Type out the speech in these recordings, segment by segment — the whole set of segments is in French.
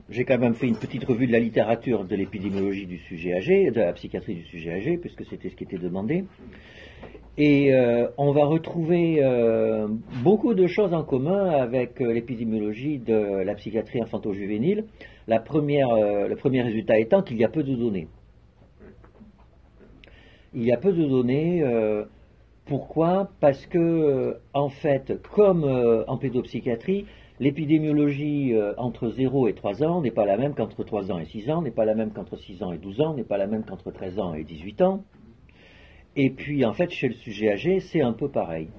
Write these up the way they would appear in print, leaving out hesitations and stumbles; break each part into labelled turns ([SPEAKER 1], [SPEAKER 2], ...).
[SPEAKER 1] j'ai quand même fait une petite revue de la littérature de l'épidémiologie du sujet âgé, de la psychiatrie du sujet âgé, puisque c'était ce qui était demandé. Et on va retrouver beaucoup de choses en commun avec l'épidémiologie de la psychiatrie infanto-juvénile. Le premier résultat étant qu'il y a peu de données. Il y a peu de données. Pourquoi? Parce que, en fait, comme en pédopsychiatrie, l'épidémiologie entre 0 et 3 ans n'est pas la même qu'entre 3 ans et 6 ans, n'est pas la même qu'entre 6 ans et 12 ans, n'est pas la même qu'entre 13 ans et 18 ans. Et puis, en fait, chez le sujet âgé, c'est un peu pareil.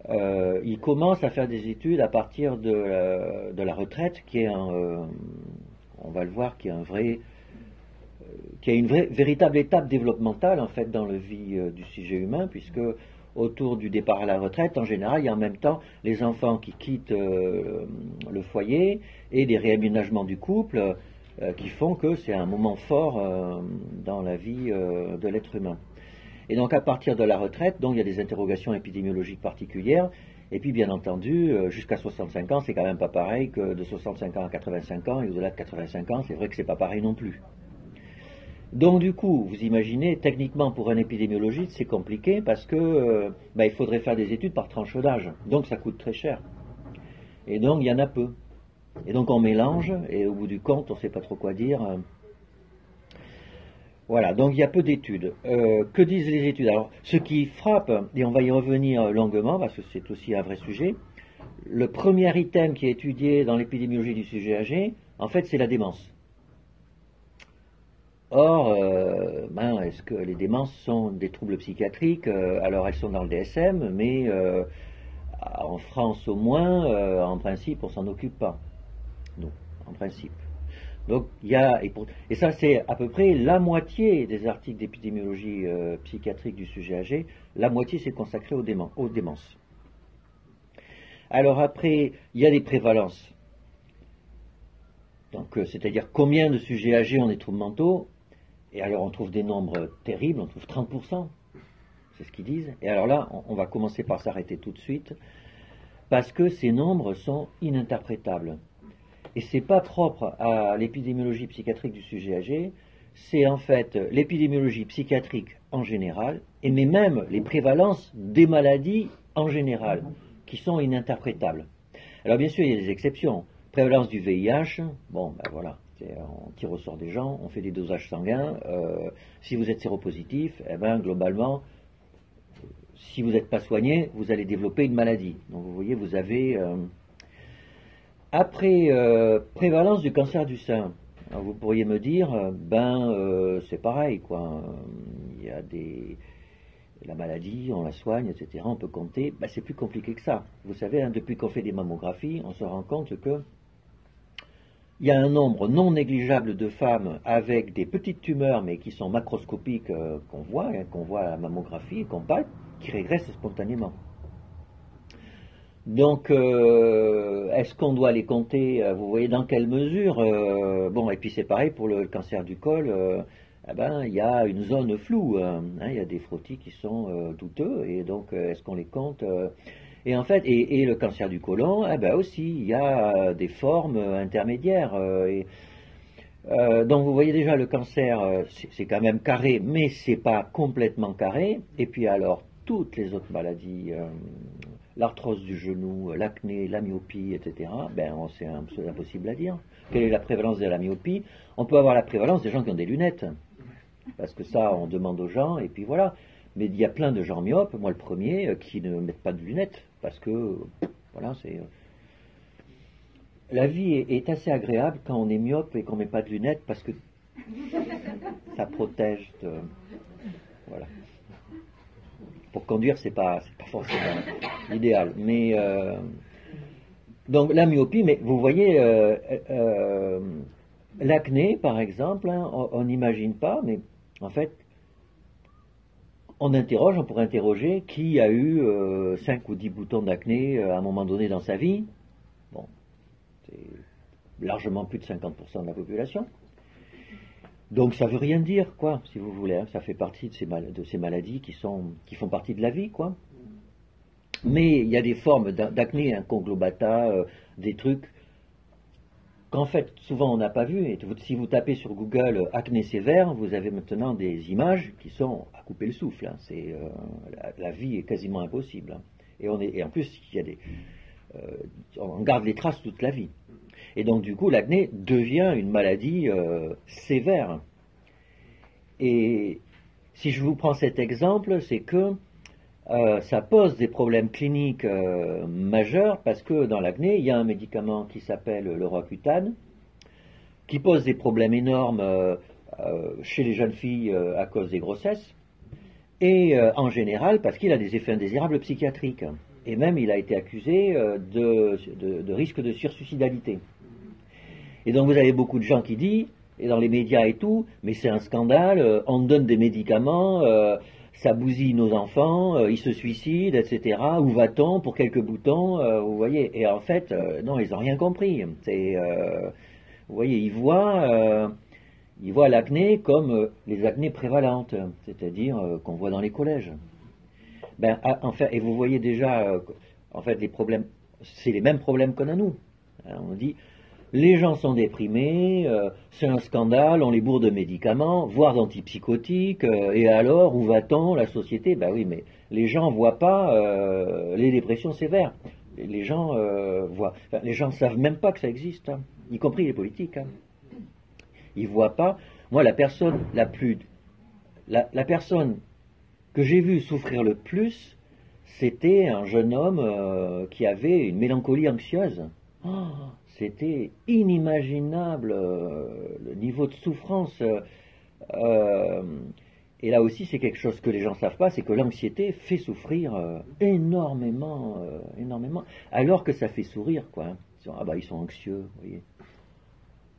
[SPEAKER 1] Il commence à faire des études à partir de la retraite, qui est on va le voir, qui est une véritable étape développementale, en fait, dans la vie du sujet humain, puisque autour du départ à la retraite, en général, il y a en même temps les enfants qui quittent le foyer et des réaménagements du couple qui font que c'est un moment fort dans la vie de l'être humain. Et donc à partir de la retraite, donc il y a des interrogations épidémiologiques particulières, et puis bien entendu, jusqu'à 65 ans, c'est quand même pas pareil que de 65 ans à 85 ans, et au-delà de 85 ans, c'est vrai que c'est pas pareil non plus. Donc du coup, vous imaginez, techniquement pour un épidémiologiste, c'est compliqué parce que il faudrait faire des études par tranche d'âge, donc ça coûte très cher. Et donc il y en a peu. Et donc on mélange, et au bout du compte, on ne sait pas trop quoi dire. Voilà, donc il y a peu d'études. Que disent les études? Alors, ce qui frappe, et on va y revenir longuement, parce que c'est aussi un vrai sujet, le premier item qui est étudié dans l'épidémiologie du sujet âgé, en fait, c'est la démence. Or, est-ce que les démences sont des troubles psychiatriques? Alors, elles sont dans le DSM, mais en France au moins, en principe, on s'en occupe pas. Non, en principe. Donc, et ça, c'est à peu près la moitié des articles d'épidémiologie psychiatrique du sujet âgé, la moitié c'est consacré aux démences. Alors après, il y a des prévalences. Donc, c'est-à-dire combien de sujets âgés ont des troubles mentaux. Et alors, on trouve des nombres terribles, on trouve 30%, c'est ce qu'ils disent. Et alors là, on va commencer par s'arrêter tout de suite, parce que ces nombres sont ininterprétables. Et c'est pas propre à l'épidémiologie psychiatrique du sujet âgé, c'est en fait l'épidémiologie psychiatrique en général, et mais même les prévalences des maladies en général, qui sont ininterprétables. Alors bien sûr, il y a des exceptions. Prévalence du VIH, bon, ben voilà, on tire au sort des gens, on fait des dosages sanguins. Si vous êtes séropositif, eh ben globalement, si vous n'êtes pas soigné, vous allez développer une maladie. Donc vous voyez, vous avez... Après, prévalence du cancer du sein. Alors, vous pourriez me dire, c'est pareil, quoi. Il y a la maladie, on la soigne, etc. On peut compter. C'est plus compliqué que ça. Vous savez, depuis qu'on fait des mammographies, on se rend compte que il y a un nombre non négligeable de femmes avec des petites tumeurs, mais qui sont macroscopiques, qu'on voit à la mammographie, et qu'on palpe, qui régressent spontanément. Donc, est-ce qu'on doit les compter? Vous voyez dans quelle mesure? Bon, et puis c'est pareil pour le cancer du col. Il y a une zone floue. Il y a des frottis qui sont douteux, et donc est-ce qu'on les compte? Et en fait, et le cancer du côlon, aussi, il y a des formes intermédiaires. Donc vous voyez déjà le cancer, c'est quand même carré, mais c'est pas complètement carré. Et puis alors toutes les autres maladies, l'arthrose du genou, l'acné, la myopie, etc. C'est impossible à dire. Quelle est la prévalence de la myopie? On peut avoir la prévalence des gens qui ont des lunettes, parce que ça, on demande aux gens, et puis voilà. Mais il y a plein de gens myopes, moi le premier, qui ne mettent pas de lunettes, parce que, voilà, c'est... La vie est assez agréable quand on est myope et qu'on ne met pas de lunettes, parce que ça protège de... Voilà. Pour conduire, c'est pas forcément l'idéal. Mais donc la myopie, mais vous voyez, l'acné, par exemple, on n'imagine pas, mais en fait, on pourrait interroger qui a eu 5 ou 10 boutons d'acné à un moment donné dans sa vie. Bon, c'est largement plus de 50% de la population. Donc ça veut rien dire, quoi, si vous voulez. Ça fait partie de ces maladies qui font partie de la vie, quoi. Mais il y a des formes d'acné, un conglobata, des trucs qu'en fait, souvent on n'a pas vu, et si vous tapez sur Google acné sévère, vous avez maintenant des images qui sont à couper le souffle. Hein. La vie est quasiment impossible. Hein. Et en plus, on garde les traces toute la vie. Et donc du coup, l'acné devient une maladie sévère. Et si je vous prends cet exemple, c'est que ça pose des problèmes cliniques majeurs parce que dans l'acné, il y a un médicament qui s'appelle le Roaccutane qui pose des problèmes énormes chez les jeunes filles à cause des grossesses et en général parce qu'il a des effets indésirables psychiatriques. Et même il a été accusé de risque de sursuicidalité. Et donc vous avez beaucoup de gens qui disent, et dans les médias et tout, mais c'est un scandale, on donne des médicaments, ça bousille nos enfants, ils se suicident, etc. Où va-t-on pour quelques boutons, vous voyez. Et en fait, non, ils n'ont rien compris. Vous voyez, ils voient l'acné comme les acnées prévalentes, c'est-à-dire qu'on voit dans les collèges. Enfin, et vous voyez déjà, en fait, les problèmes, c'est les mêmes problèmes qu'on a nous. Hein, on dit, les gens sont déprimés, c'est un scandale, on les bourre de médicaments, voire d'antipsychotiques, et alors, où va-t-on, la société? Ben oui, mais les gens ne voient pas les dépressions sévères. Les gens les gens ne savent même pas que ça existe, hein, y compris les politiques. Hein. Ils ne voient pas. Moi, la personne la personne que j'ai vue souffrir le plus, c'était un jeune homme qui avait une mélancolie anxieuse. Oh, c'était inimaginable le niveau de souffrance. Et là aussi, c'est quelque chose que les gens ne savent pas, c'est que l'anxiété fait souffrir énormément, énormément, alors que ça fait sourire, quoi. Ils sont anxieux, vous voyez.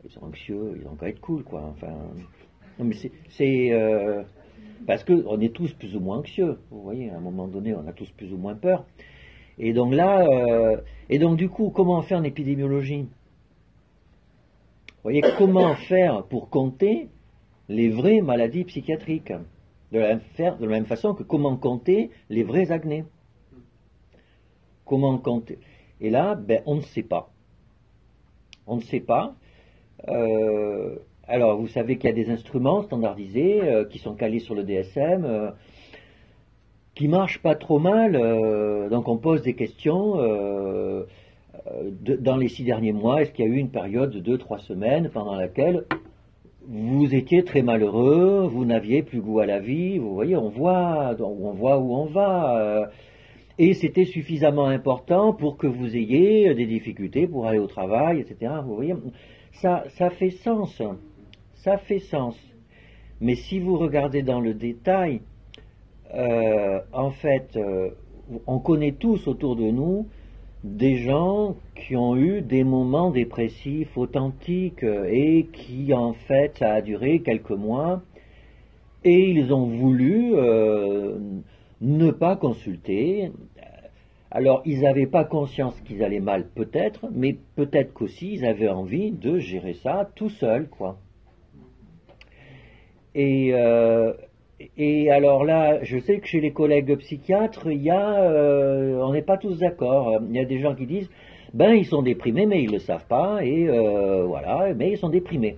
[SPEAKER 1] Ils sont anxieux, ils ont qu'à être cool, quoi. Enfin, non, mais c'est parce qu'on est tous plus ou moins anxieux, vous voyez. À un moment donné, on a tous plus ou moins peur. Et donc là, du coup, comment faire en épidémiologie? Vous voyez, comment faire pour compter les vraies maladies psychiatriques? De la même façon que comment compter les vrais acnés? Comment compter? Et là, on ne sait pas. On ne sait pas. Alors, vous savez qu'il y a des instruments standardisés qui sont calés sur le DSM, qui marchent pas trop mal. Donc, on pose des questions. Dans les 6 derniers mois, est-ce qu'il y a eu une période de 2-3 semaines pendant laquelle vous étiez très malheureux, vous n'aviez plus goût à la vie? Vous voyez, on voit où on va. Et c'était suffisamment important pour que vous ayez des difficultés pour aller au travail, etc. Vous voyez, ça fait sens. Ça fait sens. Mais si vous regardez dans le détail, en fait, on connaît tous autour de nous des gens qui ont eu des moments dépressifs authentiques et qui, en fait, ça a duré quelques mois et ils ont voulu ne pas consulter. Alors, ils n'avaient pas conscience qu'ils allaient mal, peut-être, mais peut-être qu'aussi ils avaient envie de gérer ça tout seuls, quoi. Et alors là, je sais que chez les collègues psychiatres, on n'est pas tous d'accord. Il y a des gens qui disent, ils sont déprimés, mais ils ne le savent pas, et voilà, mais ils sont déprimés.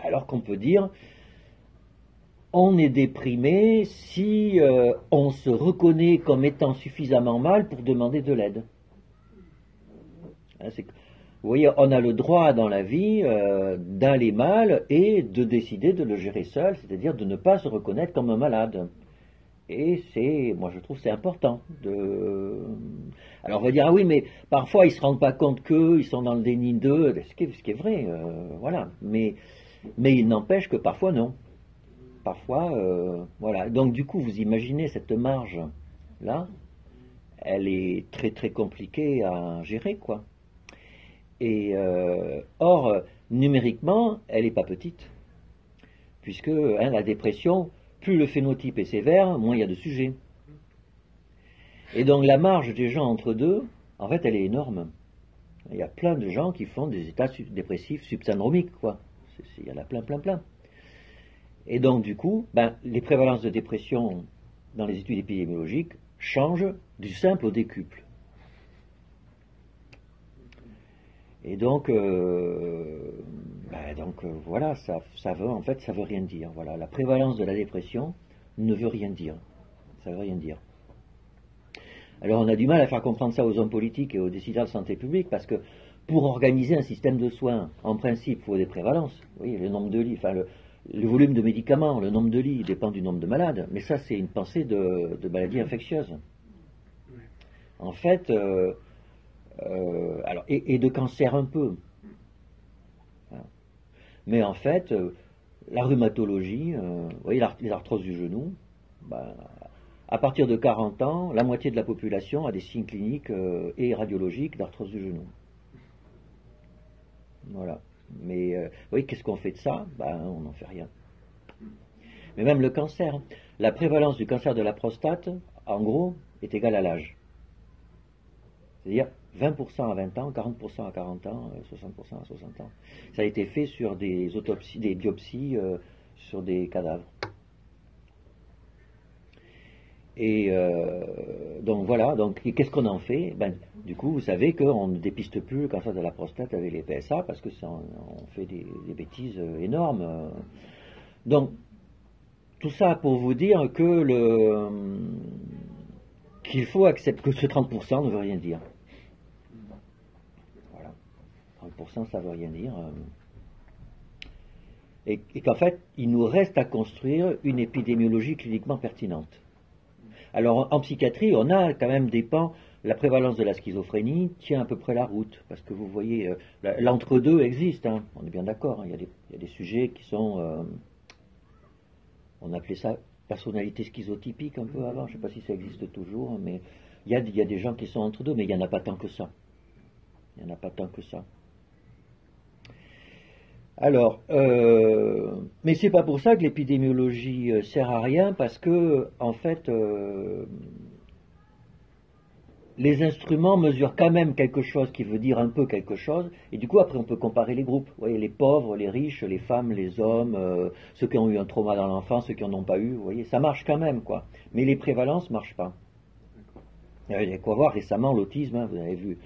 [SPEAKER 1] Alors qu'on peut dire, on est déprimé si on se reconnaît comme étant suffisamment mal pour demander de l'aide. Vous voyez, on a le droit dans la vie d'aller mal et de décider de le gérer seul, c'est-à-dire de ne pas se reconnaître comme un malade. Et moi je trouve c'est important. Alors on va dire, ah oui, mais parfois ils ne se rendent pas compte qu'ils sont dans le déni d'eux, ce qui est vrai, voilà. Mais il n'empêche que parfois non. Parfois, voilà. Donc du coup, vous imaginez cette marge-là, elle est très très compliquée à gérer, quoi. Et or, numériquement, elle n'est pas petite, puisque la dépression, plus le phénotype est sévère, moins il y a de sujets. Et donc la marge des gens entre deux, en fait, elle est énorme. Il y a plein de gens qui font des états dépressifs subsyndromiques, quoi. Il y en a plein, plein, plein. Et donc du coup, les prévalences de dépression dans les études épidémiologiques changent du simple au décuple. Et donc, voilà, ça veut en fait, ça veut rien dire. Voilà, la prévalence de la dépression ne veut rien dire. Ça veut rien dire. Alors on a du mal à faire comprendre ça aux hommes politiques et aux décideurs de santé publique parce que pour organiser un système de soins, en principe, il faut des prévalences. Oui, le nombre de lits, enfin le volume de médicaments, le nombre de lits dépend du nombre de malades. Mais ça, c'est une pensée de maladies infectieuses. En fait, alors, et de cancer un peu. Mais en fait, la rhumatologie, vous voyez, les arthroses du genou, ben, à partir de 40 ans, la moitié de la population a des signes cliniques et radiologiques d'arthrose du genou. Voilà. Mais vous voyez, qu'est-ce qu'on fait de ça? Ben, on n'en fait rien. Mais même le cancer, la prévalence du cancer de la prostate, en gros, est égale à l'âge. C'est-à-dire 20% à 20 ans, 40% à 40 ans, 60% à 60 ans. Ça a été fait sur des autopsies, des biopsies sur des cadavres. Et donc voilà, donc qu'est-ce qu'on en fait? Ben, du coup, vous savez qu'on ne dépiste plus le cancer de la prostate avec les PSA parce que on fait des bêtises énormes. Donc, tout ça pour vous dire que qu'il faut accepter que ce 30% ne veut rien dire. Voilà. 30% ça veut rien dire. Et qu'en fait, il nous reste à construire une épidémiologie cliniquement pertinente. Alors en psychiatrie, on a quand même des pans. La prévalence de la schizophrénie tient à peu près la route, parce que vous voyez, l'entre-deux existe, hein, on est bien d'accord, hein, il y a des sujets qui sont, on appelait ça personnalité schizotypique un peu avant, je ne sais pas si ça existe toujours, mais il y a des gens qui sont entre deux, mais il n'y en a pas tant que ça. Il n'y en a pas tant que ça. Alors, mais c'est pas pour ça que l'épidémiologie sert à rien, parce que, en fait, les instruments mesurent quand même quelque chose qui veut dire un peu quelque chose, et du coup, après, on peut comparer les groupes. Vous voyez, les pauvres, les riches, les femmes, les hommes, ceux qui ont eu un trauma dans l'enfance, ceux qui n'en ont pas eu, vous voyez, ça marche quand même, quoi. Mais les prévalences ne marchent pas. Il y a quoi voir récemment l'autisme, hein, vous avez vu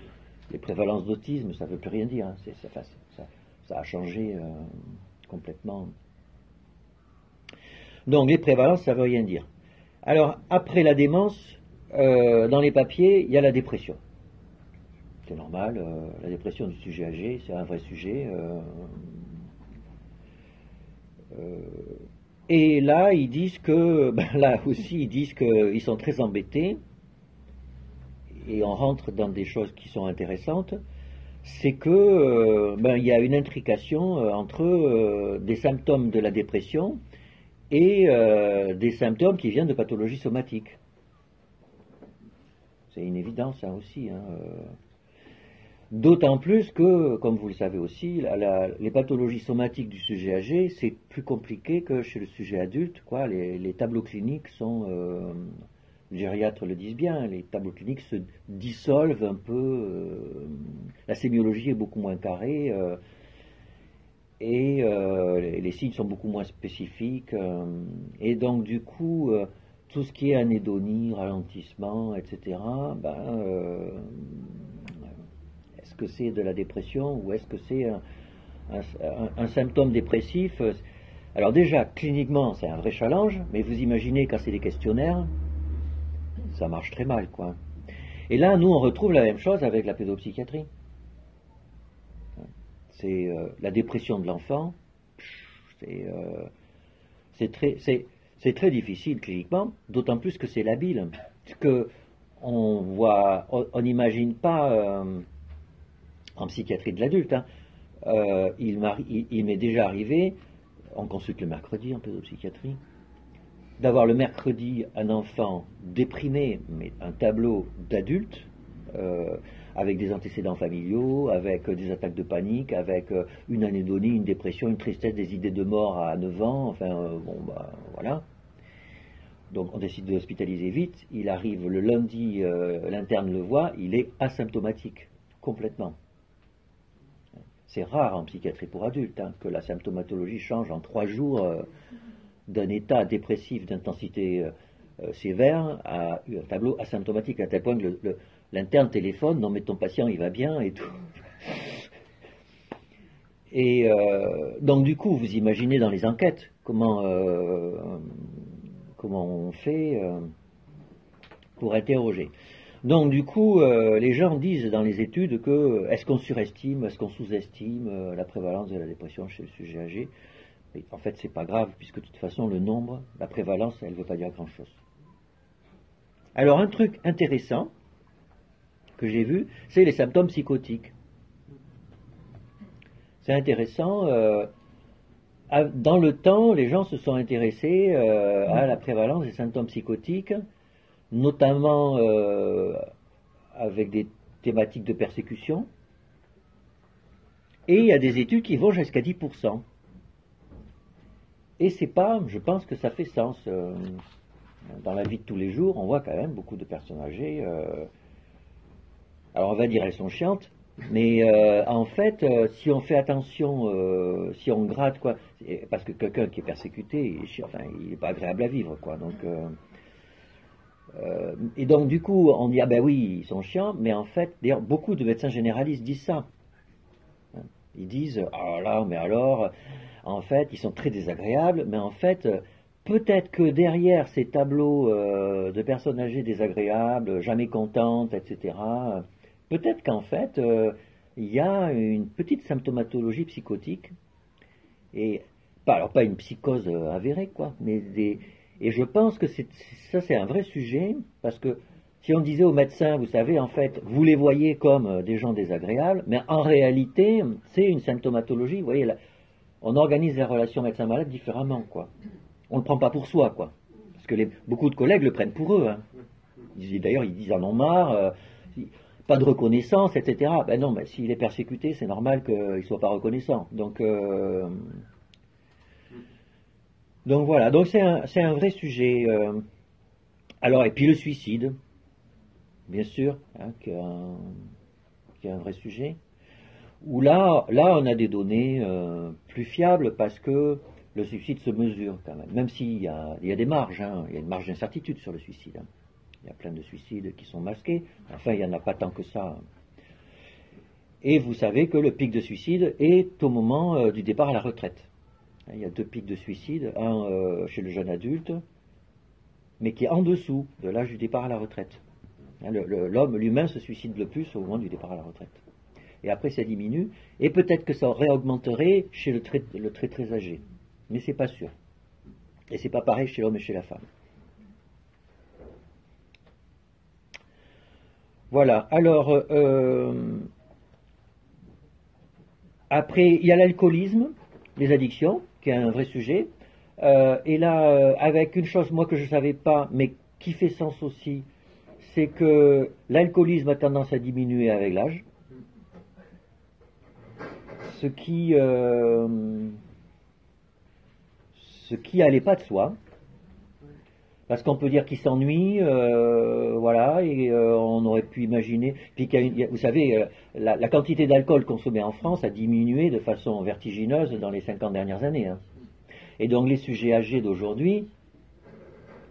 [SPEAKER 1] les prévalences d'autisme, ça ne veut plus rien dire, hein, ça a changé complètement. Donc les prévalences, ça ne veut rien dire. Alors après la démence, dans les papiers, il y a la dépression. C'est normal, la dépression du sujet âgé, c'est un vrai sujet. Et là, ils disent que, là aussi, ils disent qu'ils sont très embêtés, et on rentre dans des choses qui sont intéressantes. C'est que il y a une intrication entre des symptômes de la dépression et des symptômes qui viennent de pathologies somatiques. C'est une évidence, hein, aussi. Hein. D'autant plus que, comme vous le savez aussi, les pathologies somatiques du sujet âgé, c'est plus compliqué que chez le sujet adulte, quoi. Les tableaux cliniques sont... les gériatres le disent bien, les tableaux cliniques se dissolvent un peu, la sémiologie est beaucoup moins carrée, et les signes sont beaucoup moins spécifiques, et donc du coup, tout ce qui est anédonie, ralentissement, etc., est-ce que c'est de la dépression ou est-ce que c'est un symptôme dépressif? Alors déjà, cliniquement, c'est un vrai challenge, mais vous imaginez quand c'est des questionnaires, ça marche très mal, quoi. Et là, nous, on retrouve la même chose avec la pédopsychiatrie. C'est la dépression de l'enfant, c'est très difficile cliniquement, d'autant plus que c'est labile. Parce que on n'imagine pas en psychiatrie de l'adulte, hein, il m'est déjà arrivé, on consulte le mercredi en pédopsychiatrie, d'avoir le mercredi un enfant déprimé, mais un tableau d'adulte, avec des antécédents familiaux, avec des attaques de panique, avec une anédonie, une dépression, une tristesse, des idées de mort à 9 ans, enfin, voilà. Donc on décide de l'hospitaliser vite, il arrive le lundi, l'interne le voit, il est asymptomatique, complètement. C'est rare en psychiatrie pour adultes, hein, que la symptomatologie change en 3 jours d'un état dépressif d'intensité sévère à un tableau asymptomatique, à tel point que l'interne téléphone, non mais ton patient il va bien et tout. Et donc du coup, vous imaginez dans les enquêtes comment on fait pour interroger. Donc du coup, les gens disent dans les études que est-ce qu'on surestime, est-ce qu'on sous-estime la prévalence de la dépression chez le sujet âgé. Mais en fait, c'est pas grave, puisque de toute façon, le nombre, la prévalence, elle ne veut pas dire grand-chose. Alors un truc intéressant que j'ai vu, c'est les symptômes psychotiques. C'est intéressant. Dans le temps, les gens se sont intéressés à la prévalence des symptômes psychotiques, notamment avec des thématiques de persécution. Et il y a des études qui vont jusqu'à 10%. Et c'est pas, je pense que ça fait sens. Dans la vie de tous les jours, on voit quand même beaucoup de personnes âgées. Alors on va dire elles sont chiantes, mais en fait, si on fait attention, si on gratte, quoi, parce que quelqu'un qui est persécuté, il n'est pas agréable à vivre, quoi. Donc, et donc du coup, on dit ah ben oui, ils sont chiants, mais en fait, d'ailleurs, beaucoup de médecins généralistes disent ça. Ils disent ah là, mais alors, en fait, ils sont très désagréables, mais en fait, peut-être que derrière ces tableaux de personnes âgées désagréables, jamais contentes, etc. Peut-être qu'en fait, il y a une petite symptomatologie psychotique, et alors pas une psychose avérée, quoi, mais et je pense que ça c'est un vrai sujet, parce que si on disait aux médecins, vous savez, en fait, vous les voyez comme des gens désagréables, mais en réalité, c'est une symptomatologie, vous voyez, là, on organise les relations médecin-malade différemment, quoi. On ne le prend pas pour soi, quoi. Parce que beaucoup de collègues le prennent pour eux, hein. D'ailleurs, ils disent en ont marre, pas de reconnaissance, etc. Ben non, ben, s'il est persécuté, c'est normal qu'il ne soit pas reconnaissant. Donc voilà, donc c'est un vrai sujet. Alors, et puis le suicide, bien sûr, hein, qui est un vrai sujet. Où là, on a des données plus fiables parce que le suicide se mesure quand même s'il y a des marges, hein, il y a une marge d'incertitude sur le suicide. Hein. Il y a plein de suicides qui sont masqués, enfin il n'y en a pas tant que ça. Et vous savez que le pic de suicide est au moment du départ à la retraite. Il y a 2 pics de suicide, un chez le jeune adulte, mais qui est en dessous de l'âge du départ à la retraite. L'humain se suicide le plus au moment du départ à la retraite. Et après ça diminue, et peut-être que ça réaugmenterait chez le très très âgé. Mais c'est pas sûr. Et c'est pas pareil chez l'homme et chez la femme. Voilà, alors après il y a l'alcoolisme, les addictions, qui est un vrai sujet. Et là, avec une chose moi que je ne savais pas, mais qui fait sens aussi, c'est que l'alcoolisme a tendance à diminuer avec l'âge. Ce qui allait pas de soi, parce qu'on peut dire qu'il s'ennuie, voilà, et on aurait pu imaginer. Puis vous savez, la quantité d'alcool consommée en France a diminué de façon vertigineuse dans les 50 dernières années. Hein. Et donc les sujets âgés d'aujourd'hui,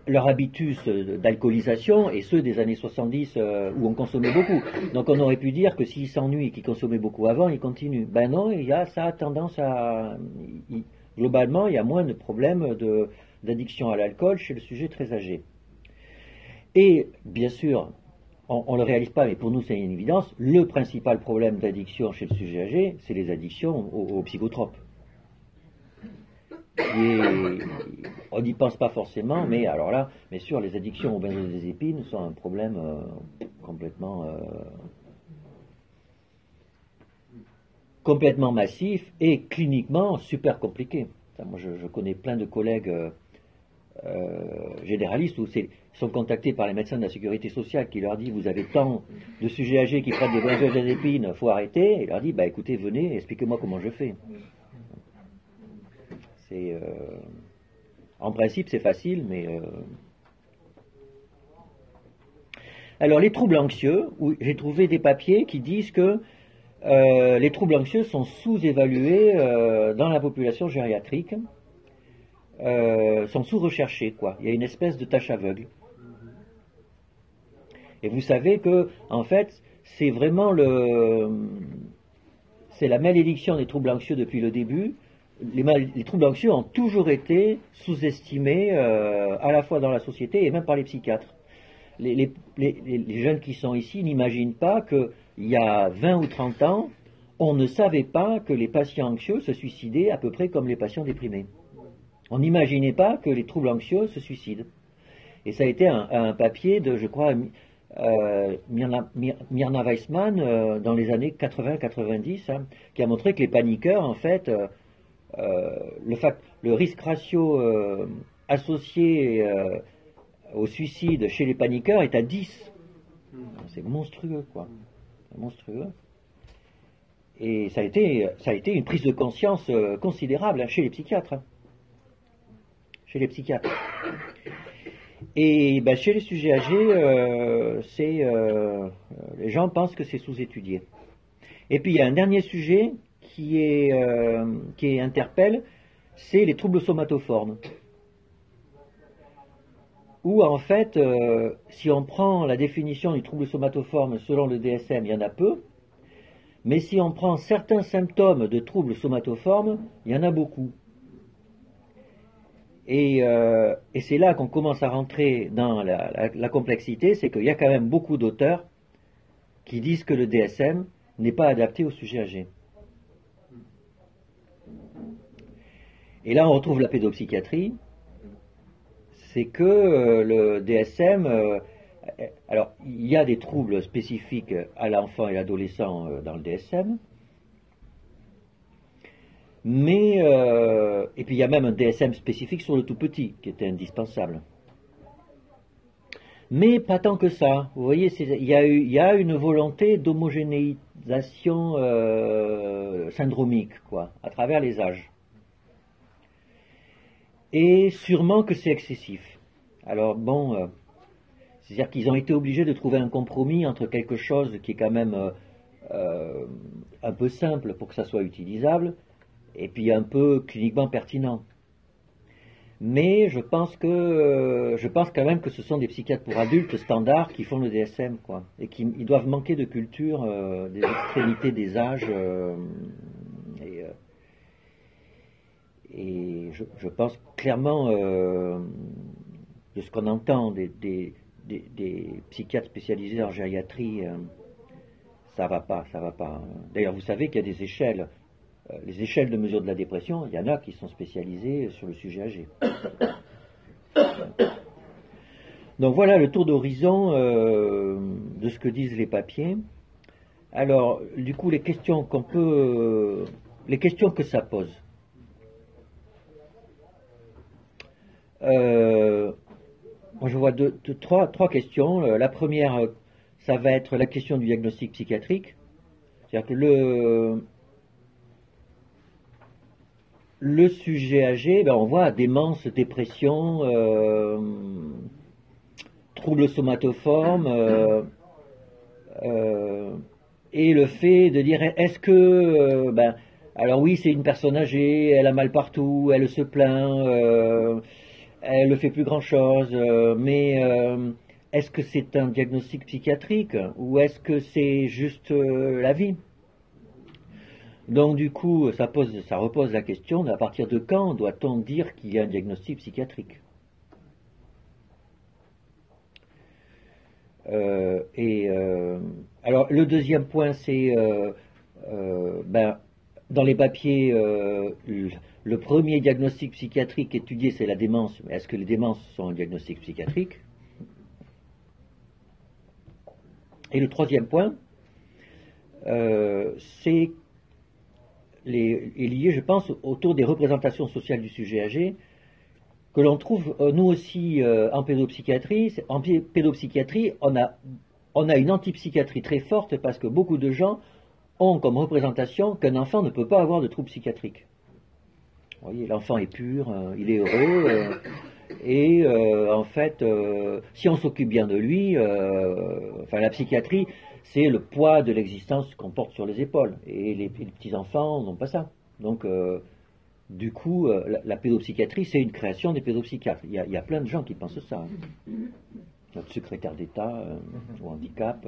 [SPEAKER 1] leur habitus d'alcoolisation est ceux des années 70 où on consommait beaucoup. Donc on aurait pu dire que s'ils s'ennuient et qu'ils consommaient beaucoup avant, ils continuent. Ben non, ça a tendance à... Globalement, il y a moins de problèmes d'addiction à l'alcool chez le sujet très âgé. Et bien sûr, on ne le réalise pas, mais pour nous c'est une évidence, le principal problème d'addiction chez le sujet âgé, c'est les addictions aux psychotropes. On n'y pense pas forcément, mais alors là, bien sûr, les addictions aux benzodiazépines sont un problème complètement massif et cliniquement super compliqué. Moi, je connais plein de collègues généralistes où ils sont contactés par les médecins de la sécurité sociale qui leur disent vous avez tant de sujets âgés qui prennent des benzodiazépines, il faut arrêter. Et il leur dit bah écoutez, venez, expliquez-moi comment je fais. En principe, c'est facile, mais... Alors, les troubles anxieux, j'ai trouvé des papiers qui disent que les troubles anxieux sont sous-évalués dans la population gériatrique, sont sous-recherchés, quoi. Il y a une espèce de tâche aveugle. Et vous savez que, en fait, c'est vraiment c'est la malédiction des troubles anxieux depuis le début. Les troubles anxieux ont toujours été sous-estimés à la fois dans la société et même par les psychiatres. Les jeunes qui sont ici n'imaginent pas qu'il y a 20 ou 30 ans, on ne savait pas que les patients anxieux se suicidaient à peu près comme les patients déprimés. On n'imaginait pas que les troubles anxieux se suicident. Et ça a été un papier de, je crois, Myrna Weissman dans les années 80-90, hein, qui a montré que les paniqueurs, en fait, le risque ratio associé au suicide chez les paniqueurs est à 10. C'est monstrueux, quoi. C'est monstrueux. Et ça a été une prise de conscience considérable, hein, chez les psychiatres. Hein. Chez les psychiatres. Et ben, chez les sujets âgés, les gens pensent que c'est sous-étudié. Et puis il y a un dernier sujet qui interpelle, c'est les troubles somatoformes. Où en fait, si on prend la définition du trouble somatoforme selon le DSM, il y en a peu, mais si on prend certains symptômes de troubles somatoformes, il y en a beaucoup. Et c'est là qu'on commence à rentrer dans la complexité, c'est qu'il y a quand même beaucoup d'auteurs qui disent que le DSM n'est pas adapté au sujet âgé. Et là, on retrouve la pédopsychiatrie. C'est que le DSM, alors il y a des troubles spécifiques à l'enfant et l'adolescent dans le DSM, mais et puis il y a même un DSM spécifique sur le tout petit qui était indispensable. Mais pas tant que ça. Vous voyez, il y a une volonté d'homogénéisation syndromique, quoi, à travers les âges. Et sûrement que c'est excessif. Alors bon, c'est-à-dire qu'ils ont été obligés de trouver un compromis entre quelque chose qui est quand même un peu simple pour que ça soit utilisable, et puis un peu cliniquement pertinent. Mais je pense quand même que ce sont des psychiatres pour adultes standards qui font le DSM, quoi, et ils doivent manquer de culture des extrémités des âges. Et je pense clairement, de ce qu'on entend des psychiatres spécialisés en gériatrie, ça va pas. D'ailleurs, vous savez qu'il y a des échelles. Les échelles de mesure de la dépression, il y en a qui sont spécialisées sur le sujet âgé. Donc voilà le tour d'horizon de ce que disent les papiers. Alors, du coup, les questions que ça pose. Moi, je vois trois questions. La première, ça va être la question du diagnostic psychiatrique. C'est-à-dire que le sujet âgé, ben, on voit démence, dépression, troubles somatoformes, et le fait de dire, est-ce que, alors oui, c'est une personne âgée, elle a mal partout, elle se plaint, elle ne fait plus grand-chose, mais est-ce que c'est un diagnostic psychiatrique ou est-ce que c'est juste la vie? Donc du coup, ça repose la question de à partir de quand doit-on dire qu'il y a un diagnostic psychiatrique? Alors le deuxième point, c'est dans les papiers, le premier diagnostic psychiatrique étudié, c'est la démence. Mais est-ce que les démences sont un diagnostic psychiatrique? Et le troisième point, c'est est lié, je pense, autour des représentations sociales du sujet âgé, que l'on trouve, nous aussi, en pédopsychiatrie. En pédopsychiatrie, on a une antipsychiatrie très forte parce que beaucoup de gens ont comme représentation qu'un enfant ne peut pas avoir de troubles psychiatriques. Vous voyez, l'enfant est pur, il est heureux, et en fait, si on s'occupe bien de lui, la psychiatrie, c'est le poids de l'existence qu'on porte sur les épaules. Et les petits-enfants n'ont pas ça. Donc, du coup, la pédopsychiatrie, c'est une création des pédopsychiatres. Il y a plein de gens qui pensent ça. Notre secrétaire d'État au handicap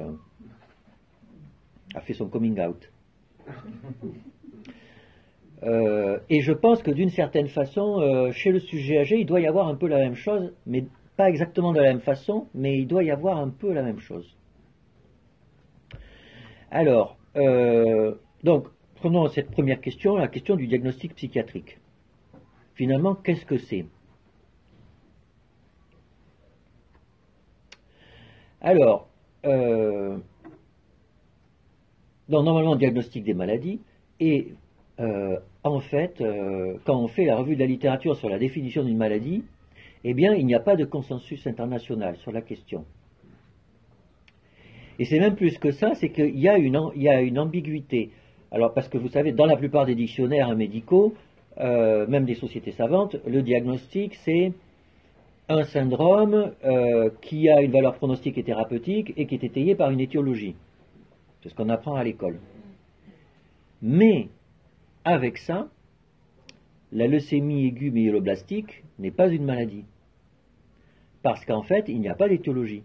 [SPEAKER 1] a fait son coming out. Et je pense que d'une certaine façon, chez le sujet âgé, il doit y avoir un peu la même chose, mais pas exactement de la même façon, mais il doit y avoir un peu la même chose. Alors, donc, prenons cette première question, la question du diagnostic psychiatrique. Finalement, qu'est-ce que c'est? Alors, donc normalement, on diagnostique des maladies, et en fait, quand on fait la revue de la littérature sur la définition d'une maladie, eh bien, il n'y a pas de consensus international sur la question. Et c'est même plus que ça, c'est qu'il y a une ambiguïté. Alors, parce que vous savez, dans la plupart des dictionnaires médicaux, même des sociétés savantes, le diagnostic, c'est un syndrome qui a une valeur pronostique et thérapeutique et qui est étayé par une étiologie. C'est ce qu'on apprend à l'école. Mais, avec ça, la leucémie aiguë myéloblastique n'est pas une maladie. Parce qu'en fait, il n'y a pas d'étiologie.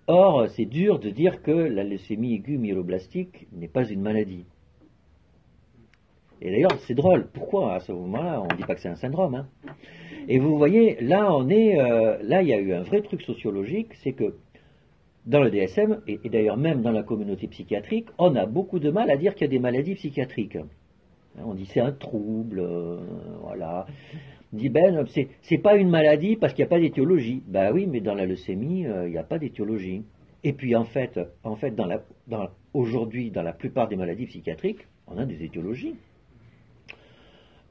[SPEAKER 1] Or, c'est dur de dire que la leucémie aiguë myéloblastique n'est pas une maladie. Et d'ailleurs, c'est drôle. Pourquoi à ce moment-là, on ne dit pas que c'est un syndrome, hein? Et vous voyez, là, là, il y a eu un vrai truc sociologique, c'est que dans le DSM, et d'ailleurs même dans la communauté psychiatrique, on a beaucoup de mal à dire qu'il y a des maladies psychiatriques. On dit c'est un trouble, voilà. On dit c'est pas une maladie parce qu'il n'y a pas d'étiologie. Ben oui, mais dans la leucémie, il n'y a pas d'étiologie. Et puis en fait aujourd'hui, dans la plupart des maladies psychiatriques, on a des étiologies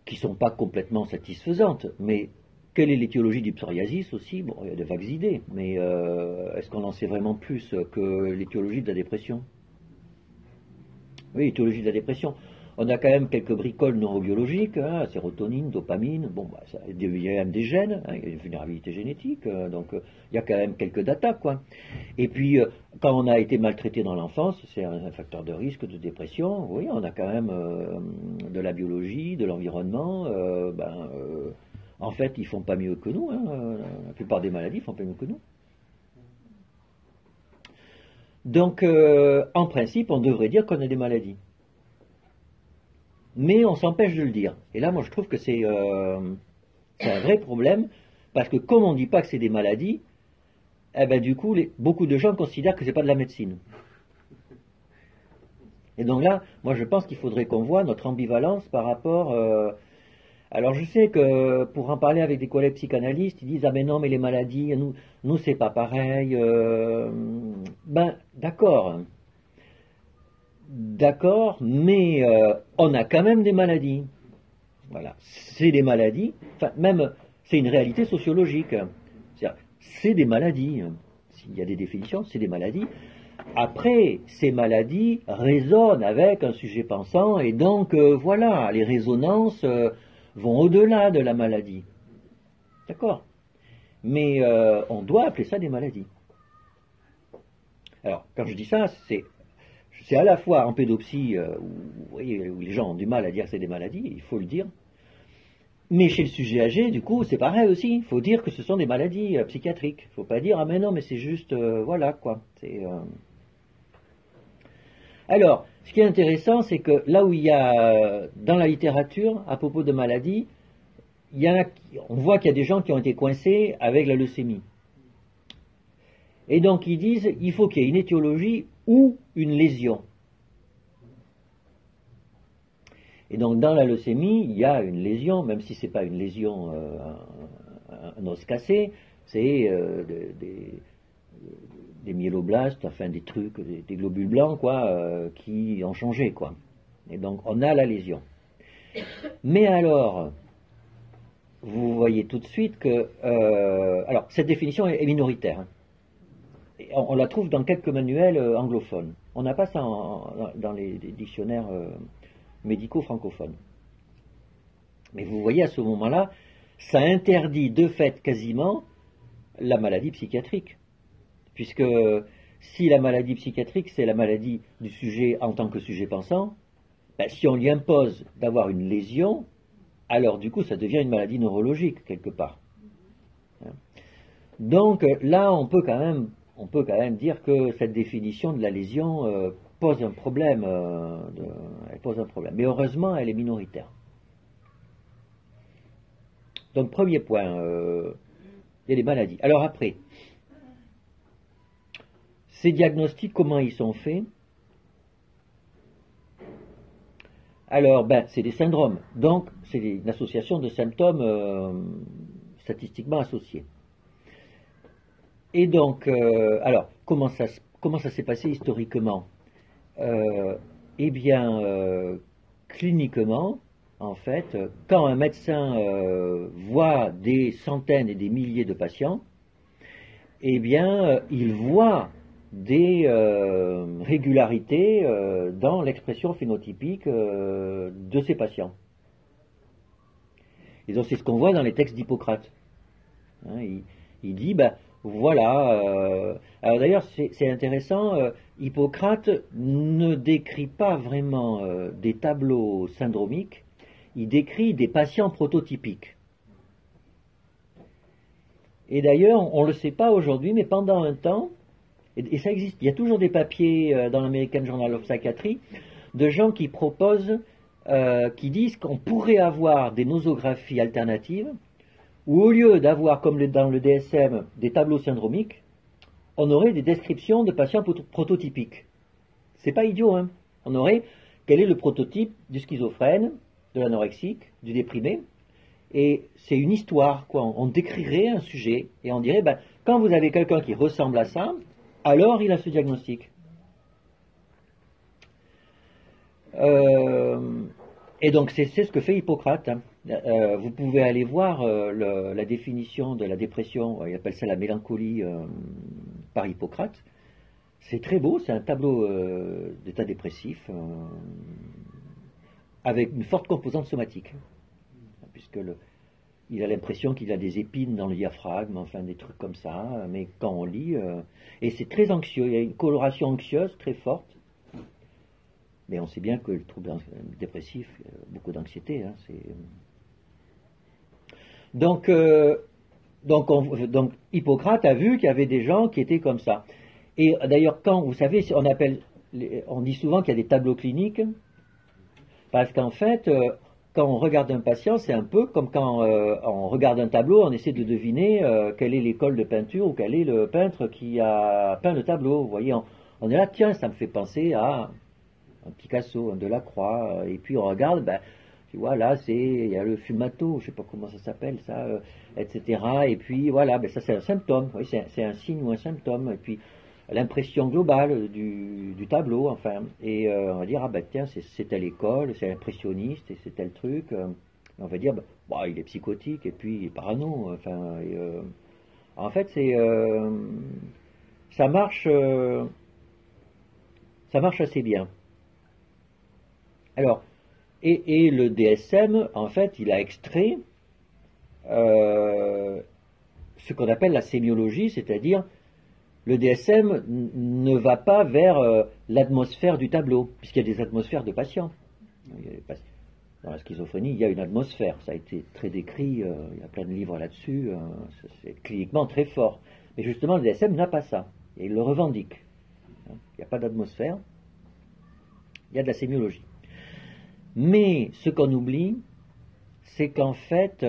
[SPEAKER 1] qui ne sont pas complètement satisfaisantes. Mais quelle est l'étiologie du psoriasis aussi? Bon, il y a de vagues idées, mais est-ce qu'on en sait vraiment plus que l'étiologie de la dépression? Oui, l'étiologie de la dépression. On a quand même quelques bricoles neurobiologiques, hein, sérotonine, dopamine, bon, il y a même des gènes, hein, il y a une vulnérabilité génétique, donc il y a quand même quelques datas, quoi. Et puis, quand on a été maltraité dans l'enfance, c'est un facteur de risque de dépression, oui, on a quand même de la biologie, de l'environnement, en fait, ils font pas mieux que nous, hein, la plupart des maladies font pas mieux que nous. Donc, en principe, on devrait dire qu'on a des maladies. Mais on s'empêche de le dire. Et là, moi, je trouve que c'est un vrai problème, parce que comme on ne dit pas que c'est des maladies, eh ben, du coup, beaucoup de gens considèrent que c'est pas de la médecine. Et donc là, moi, je pense qu'il faudrait qu'on voit notre ambivalence par rapport... alors, je sais que pour en parler avec des collègues psychanalystes, ils disent « Ah, mais non, mais les maladies, nous c'est pas pareil. » D'accord. D'accord, mais on a quand même des maladies. Voilà, c'est des maladies, enfin même c'est une réalité sociologique. C'est des maladies. S'il y a des définitions, c'est des maladies. Après, ces maladies résonnent avec un sujet pensant et donc voilà, les résonances vont au-delà de la maladie. D'accord? Mais on doit appeler ça des maladies. Alors, quand je dis ça, c'est à la fois en pédopsie, où les gens ont du mal à dire que c'est des maladies, il faut le dire. Mais chez le sujet âgé, du coup, c'est pareil aussi. Il faut dire que ce sont des maladies psychiatriques. Il ne faut pas dire, ah mais non, mais c'est juste, voilà, quoi. Alors, ce qui est intéressant, c'est que là où il y a, dans la littérature, à propos de maladies, on voit qu'il y a des gens qui ont été coincés avec la leucémie. Et donc ils disent, il faut qu'il y ait une étiologie ou une lésion. Et donc dans la leucémie, il y a une lésion, même si ce n'est pas une lésion, un os cassé, c'est des myéloblastes, enfin des trucs, des globules blancs, quoi, qui ont changé, quoi. Et donc on a la lésion. Mais alors, vous voyez tout de suite que... alors, cette définition est minoritaire, hein. On la trouve dans quelques manuels anglophones. On n'a pas ça dans les dictionnaires médicaux francophones. Mais vous voyez, à ce moment-là, ça interdit de fait quasiment la maladie psychiatrique. Puisque si la maladie psychiatrique, c'est la maladie du sujet en tant que sujet pensant, si on lui impose d'avoir une lésion, alors du coup, ça devient une maladie neurologique, quelque part. Donc là, on peut quand même on peut quand même dire que cette définition de la lésion pose un problème. Elle pose un problème. Mais heureusement, elle est minoritaire. Donc, premier point, il y a les maladies. Alors après, ces diagnostics, comment ils sont faits? Alors, c'est des syndromes. Donc, c'est une association de symptômes statistiquement associés. Et donc, alors, comment ça s'est passé historiquement? Eh bien, cliniquement, en fait, quand un médecin voit des centaines et des milliers de patients, eh bien, il voit des régularités dans l'expression phénotypique de ces patients. Et donc, c'est ce qu'on voit dans les textes d'Hippocrate. Hein, il dit, voilà. Alors d'ailleurs, c'est intéressant, Hippocrate ne décrit pas vraiment des tableaux syndromiques, il décrit des patients prototypiques. Et d'ailleurs, on ne le sait pas aujourd'hui, mais pendant un temps, et ça existe, il y a toujours des papiers dans l'American Journal of Psychiatry, de gens qui proposent, qui disent qu'on pourrait avoir des nosographies alternatives, où au lieu d'avoir, comme dans le DSM, des tableaux syndromiques, on aurait des descriptions de patients prototypiques. C'est pas idiot, hein. On aurait, quel est le prototype du schizophrène, de l'anorexique, du déprimé, et c'est une histoire, quoi. On décrirait un sujet, et on dirait, quand vous avez quelqu'un qui ressemble à ça, alors il a ce diagnostic. Et donc c'est ce que fait Hippocrate. Hein. Vous pouvez aller voir la définition de la dépression, il appelle ça la mélancolie par Hippocrate. C'est très beau, c'est un tableau d'état dépressif avec une forte composante somatique, puisque il a l'impression qu'il a des épines dans le diaphragme, enfin des trucs comme ça, mais quand on lit, et c'est très anxieux, il y a une coloration anxieuse très forte. Mais on sait bien que le trouble dépressif, beaucoup d'anxiété. Hein, donc, Hippocrate a vu qu'il y avait des gens qui étaient comme ça. Et d'ailleurs, vous savez, on dit souvent qu'il y a des tableaux cliniques, parce qu'en fait, quand on regarde un patient, c'est un peu comme quand on regarde un tableau, on essaie de deviner quelle est l'école de peinture ou quel est le peintre qui a peint le tableau. Vous voyez, on est là, tiens, ça me fait penser à un Picasso, un Delacroix, et puis on regarde, tu vois, là, il y a le fumato, je sais pas comment ça s'appelle, ça, etc. Et puis voilà, ça c'est un symptôme, oui, c'est un signe ou un symptôme, et puis l'impression globale du tableau, enfin, et on va dire, tiens, c'est telle école, c'est impressionniste, et c'est tel truc, on va dire, il est psychotique, et puis il est parano, enfin, en fait, ça marche assez bien. Alors, et le DSM, en fait, il a extrait ce qu'on appelle la sémiologie, c'est-à-dire le DSM ne va pas vers l'atmosphère du tableau, puisqu'il y a des atmosphères de patients. Dans la schizophrénie, il y a une atmosphère, ça a été très décrit, il y a plein de livres là-dessus, c'est cliniquement très fort. Mais justement, le DSM n'a pas ça, et il le revendique. Il n'y a pas d'atmosphère, il y a de la sémiologie. Mais ce qu'on oublie, c'est qu'en fait,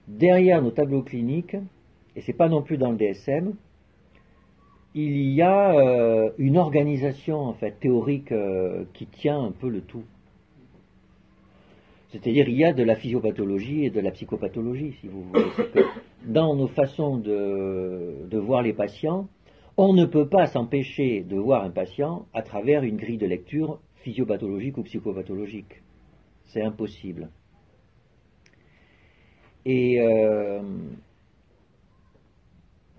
[SPEAKER 1] derrière nos tableaux cliniques, et c'est pas non plus dans le DSM, il y a une organisation en fait théorique qui tient un peu le tout. C'est-à-dire il y a de la physiopathologie et de la psychopathologie, si vous voulez. C'est que dans nos façons de voir les patients, on ne peut pas s'empêcher de voir un patient à travers une grille de lecture physiopathologique ou psychopathologique. C'est impossible. Et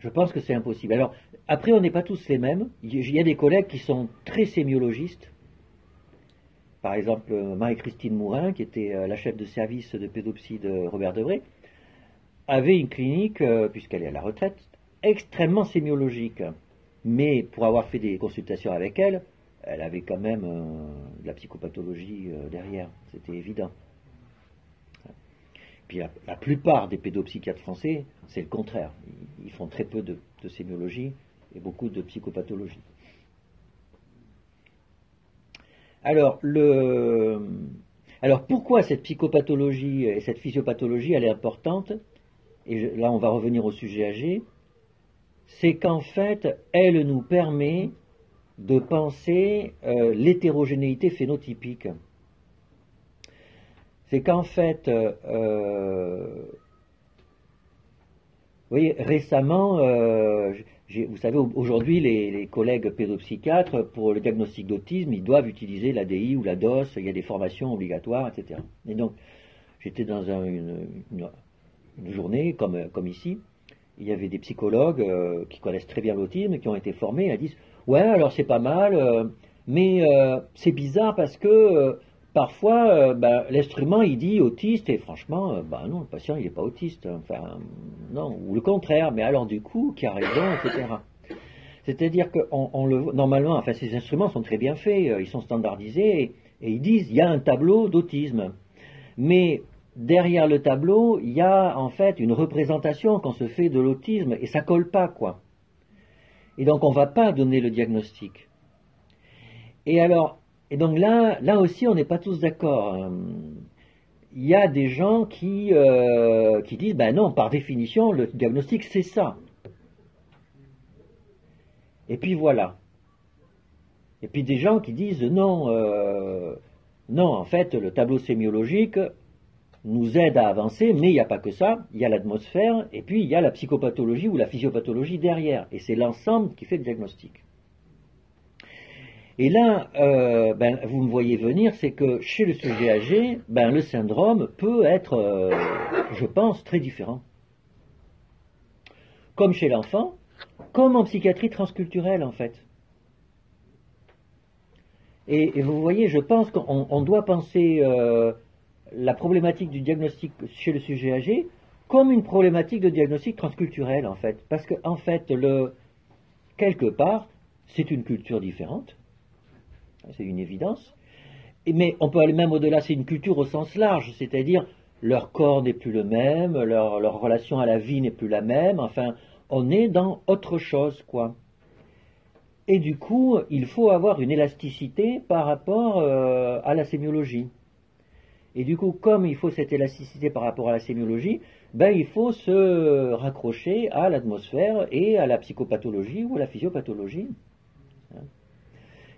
[SPEAKER 1] je pense que c'est impossible. Alors, après, on n'est pas tous les mêmes. Il y a des collègues qui sont très sémiologistes. Par exemple, Marie-Christine Mourin, qui était la chef de service de pédopsie de Robert Debré, avait une clinique, puisqu'elle est à la retraite, extrêmement sémiologique. Mais pour avoir fait des consultations avec elle, elle avait quand même de la psychopathologie derrière, c'était évident. Puis la plupart des pédopsychiatres français, c'est le contraire. Ils font très peu de de sémiologie et beaucoup de psychopathologie. Alors, pourquoi cette psychopathologie et cette physiopathologie, elle est importante? Et là, on va revenir au sujet âgé. C'est qu'en fait, elle nous permet de penser l'hétérogénéité phénotypique. C'est qu'en fait, vous voyez, récemment, vous savez, aujourd'hui, les collègues pédopsychiatres, pour le diagnostic d'autisme, ils doivent utiliser l'ADI ou la DOS, il y a des formations obligatoires, etc. Et donc, j'étais dans une journée, comme ici, il y avait des psychologues qui connaissent très bien l'autisme, qui ont été formés, et elles disent « Ouais, alors c'est pas mal, mais c'est bizarre parce que parfois, l'instrument, il dit autiste, et franchement, non, le patient, il n'est pas autiste. Enfin, non, ou le contraire, mais alors du coup, qui a raison, etc. » C'est-à-dire que normalement, enfin, ces instruments sont très bien faits, ils sont standardisés, et ils disent, il y a un tableau d'autisme. Mais derrière le tableau, il y a en fait une représentation qu'on se fait de l'autisme, et ça colle pas, quoi. Et donc, on ne va pas donner le diagnostic. Et donc là aussi, on n'est pas tous d'accord. Il y a des gens qui disent, ben non, par définition, le diagnostic, c'est ça. Et puis voilà. Et puis des gens qui disent, non, en fait, le tableau sémiologique nous aide à avancer, mais il n'y a pas que ça, il y a l'atmosphère, et puis il y a la psychopathologie ou la physiopathologie derrière. Et c'est l'ensemble qui fait le diagnostic. Et là, vous me voyez venir, c'est que chez le sujet âgé, le syndrome peut être, je pense, très différent. Comme chez l'enfant, comme en psychiatrie transculturelle, en fait. Et vous voyez, je pense qu'on doit penser la problématique du diagnostic chez le sujet âgé comme une problématique de diagnostic transculturel, en fait. Parce que, en fait, quelque part, c'est une culture différente. C'est une évidence. Mais on peut aller même au-delà, c'est une culture au sens large, c'est-à-dire leur corps n'est plus le même, leur relation à la vie n'est plus la même, enfin, on est dans autre chose, quoi. Et du coup, il faut avoir une élasticité par rapport à la sémiologie. Et du coup, comme il faut cette élasticité par rapport à la sémiologie, il faut se raccrocher à l'atmosphère et à la psychopathologie ou à la physiopathologie.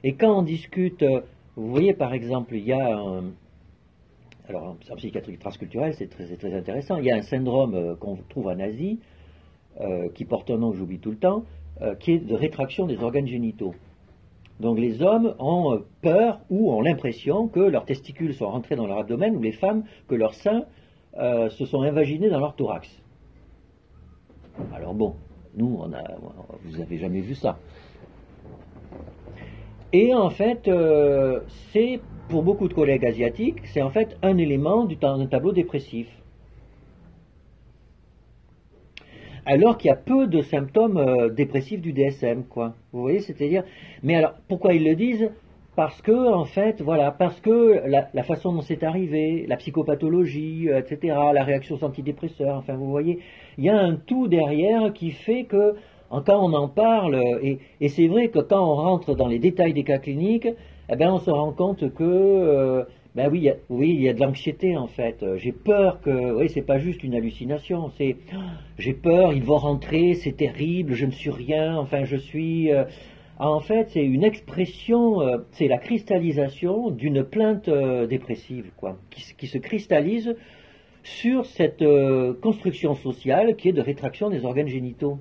[SPEAKER 1] Et quand on discute, vous voyez par exemple, il y a alors en psychiatrie transculturelle, c'est très intéressant, il y a un syndrome qu'on trouve en Asie, qui porte un nom que j'oublie tout le temps, qui est de rétraction des organes génitaux. Donc les hommes ont peur ou ont l'impression que leurs testicules sont rentrés dans leur abdomen, ou les femmes que leurs seins se sont invaginés dans leur thorax. Alors bon, nous, vous n'avez jamais vu ça. Et en fait, c'est, pour beaucoup de collègues asiatiques, c'est en fait un élément d'un tableau dépressif. Alors qu'il y a peu de symptômes dépressifs du DSM, quoi. Vous voyez, c'est-à-dire... Mais alors, pourquoi ils le disent? Parce que, en fait, voilà, parce que la façon dont c'est arrivé, la psychopathologie, etc., la réaction aux antidépresseurs, enfin, vous voyez, il y a un tout derrière qui fait que, quand on en parle, et c'est vrai que quand on rentre dans les détails des cas cliniques, on se rend compte que, oui, il y a de l'anxiété en fait. J'ai peur que, oui, c'est pas juste une hallucination, c'est, j'ai peur, ils vont rentrer, c'est terrible, je ne suis rien, enfin, je suis... en fait, c'est une expression, c'est la cristallisation d'une plainte dépressive, quoi, qui se cristallise sur cette construction sociale qui est de rétraction des organes génitaux.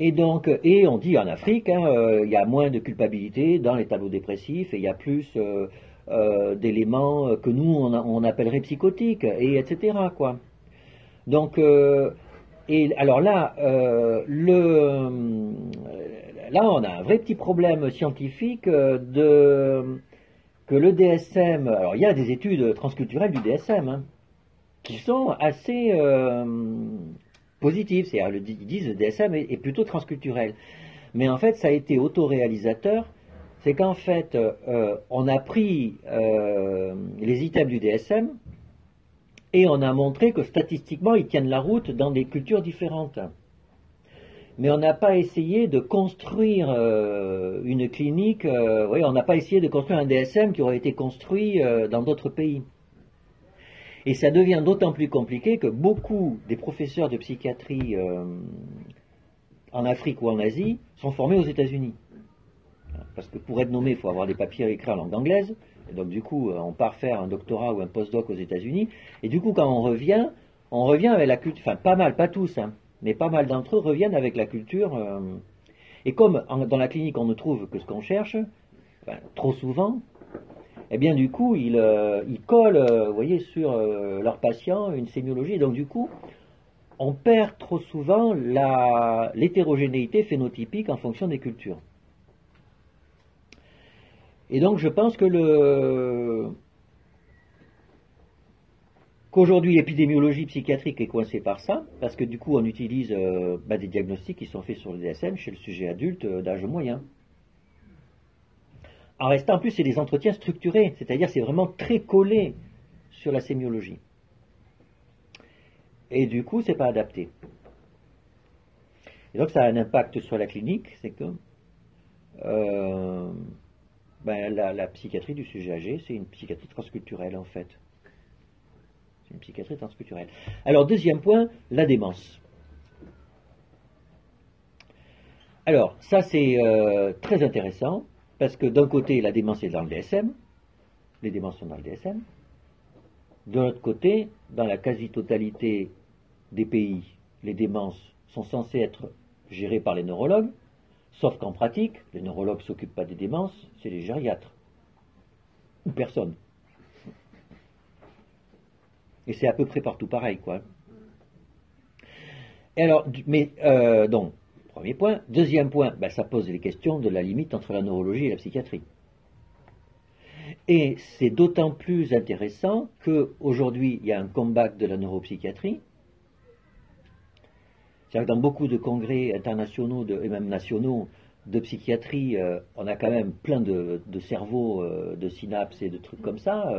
[SPEAKER 1] Et donc, on dit en Afrique, il y a moins de culpabilité dans les tableaux dépressifs et il y a plus d'éléments que nous on appellerait psychotiques, et etc. quoi. Donc, et alors là, là on a un vrai petit problème scientifique que le DSM. Alors il y a des études transculturelles du DSM qui sont assez positifs, c'est-à-dire ils disent le DSM est plutôt transculturel. Mais en fait, ça a été autoréalisateur, c'est qu'en fait, on a pris les items du DSM Et on a montré que statistiquement, ils tiennent la route dans des cultures différentes. Mais on n'a pas essayé de construire une clinique, on n'a pas essayé de construire un DSM qui aurait été construit dans d'autres pays. Et ça devient d'autant plus compliqué que beaucoup des professeurs de psychiatrie en Afrique ou en Asie sont formés aux États-Unis. Parce que pour être nommé, il faut avoir des papiers écrits en langue anglaise. Et donc du coup, on part faire un doctorat ou un postdoc aux États-Unis. Et du coup, quand on revient avec la culture, enfin pas mal, pas tous, hein, mais pas mal d'entre eux reviennent avec la culture. Et comme dans la clinique, on ne trouve que ce qu'on cherche, trop souvent, eh bien du coup, ils collent, vous voyez, sur leurs patients une sémiologie. Et donc du coup, on perd trop souvent l'hétérogénéité phénotypique en fonction des cultures. Et donc je pense que qu'aujourd'hui l'épidémiologie psychiatrique est coincée par ça, parce que du coup on utilise des diagnostics qui sont faits sur le DSM chez le sujet adulte d'âge moyen. En restant, en plus, c'est des entretiens structurés, c'est-à-dire c'est vraiment très collé sur la sémiologie. Et du coup, c'est pas adapté. Et donc ça a un impact sur la clinique, c'est que la psychiatrie du sujet âgé, c'est une psychiatrie transculturelle en fait. C'est une psychiatrie transculturelle. Alors, deuxième point, la démence. Alors, ça c'est très intéressant, parce que d'un côté, la démence est dans le DSM, les démences sont dans le DSM. De l'autre côté, dans la quasi-totalité des pays, les démences sont censées être gérées par les neurologues, sauf qu'en pratique, les neurologues ne s'occupent pas des démences, c'est les gériatres. Ou personne. Et c'est à peu près partout pareil, quoi. Et alors, donc, premier point. Deuxième point, ça pose les questions de la limite entre la neurologie et la psychiatrie. Et c'est d'autant plus intéressant qu'aujourd'hui, il y a un comeback de la neuropsychiatrie. C'est-à-dire que dans beaucoup de congrès internationaux et même nationaux de psychiatrie, on a quand même plein de cerveaux, de synapses et de trucs comme ça.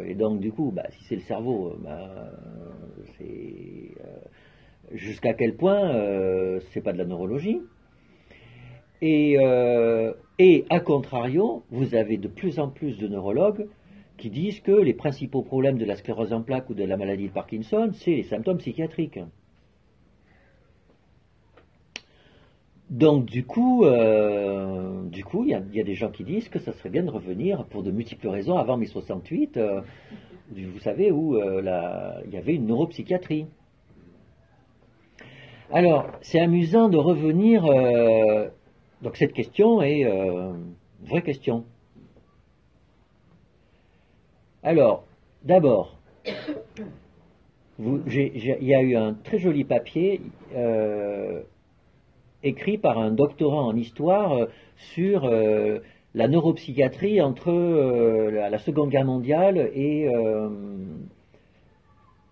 [SPEAKER 1] Et donc, du coup, si c'est le cerveau, c'est jusqu'à quel point c'est pas de la neurologie. Et à contrario, vous avez de plus en plus de neurologues qui disent que les principaux problèmes de la sclérose en plaques ou de la maladie de Parkinson, c'est les symptômes psychiatriques. Donc du coup, il y a des gens qui disent que ça serait bien de revenir pour de multiples raisons avant mai 68, vous savez, où il y avait une neuropsychiatrie. Alors, c'est amusant de revenir. Donc cette question est une vraie question. Alors, d'abord, il y a eu un très joli papier écrit par un doctorant en histoire sur la neuropsychiatrie entre la Seconde Guerre mondiale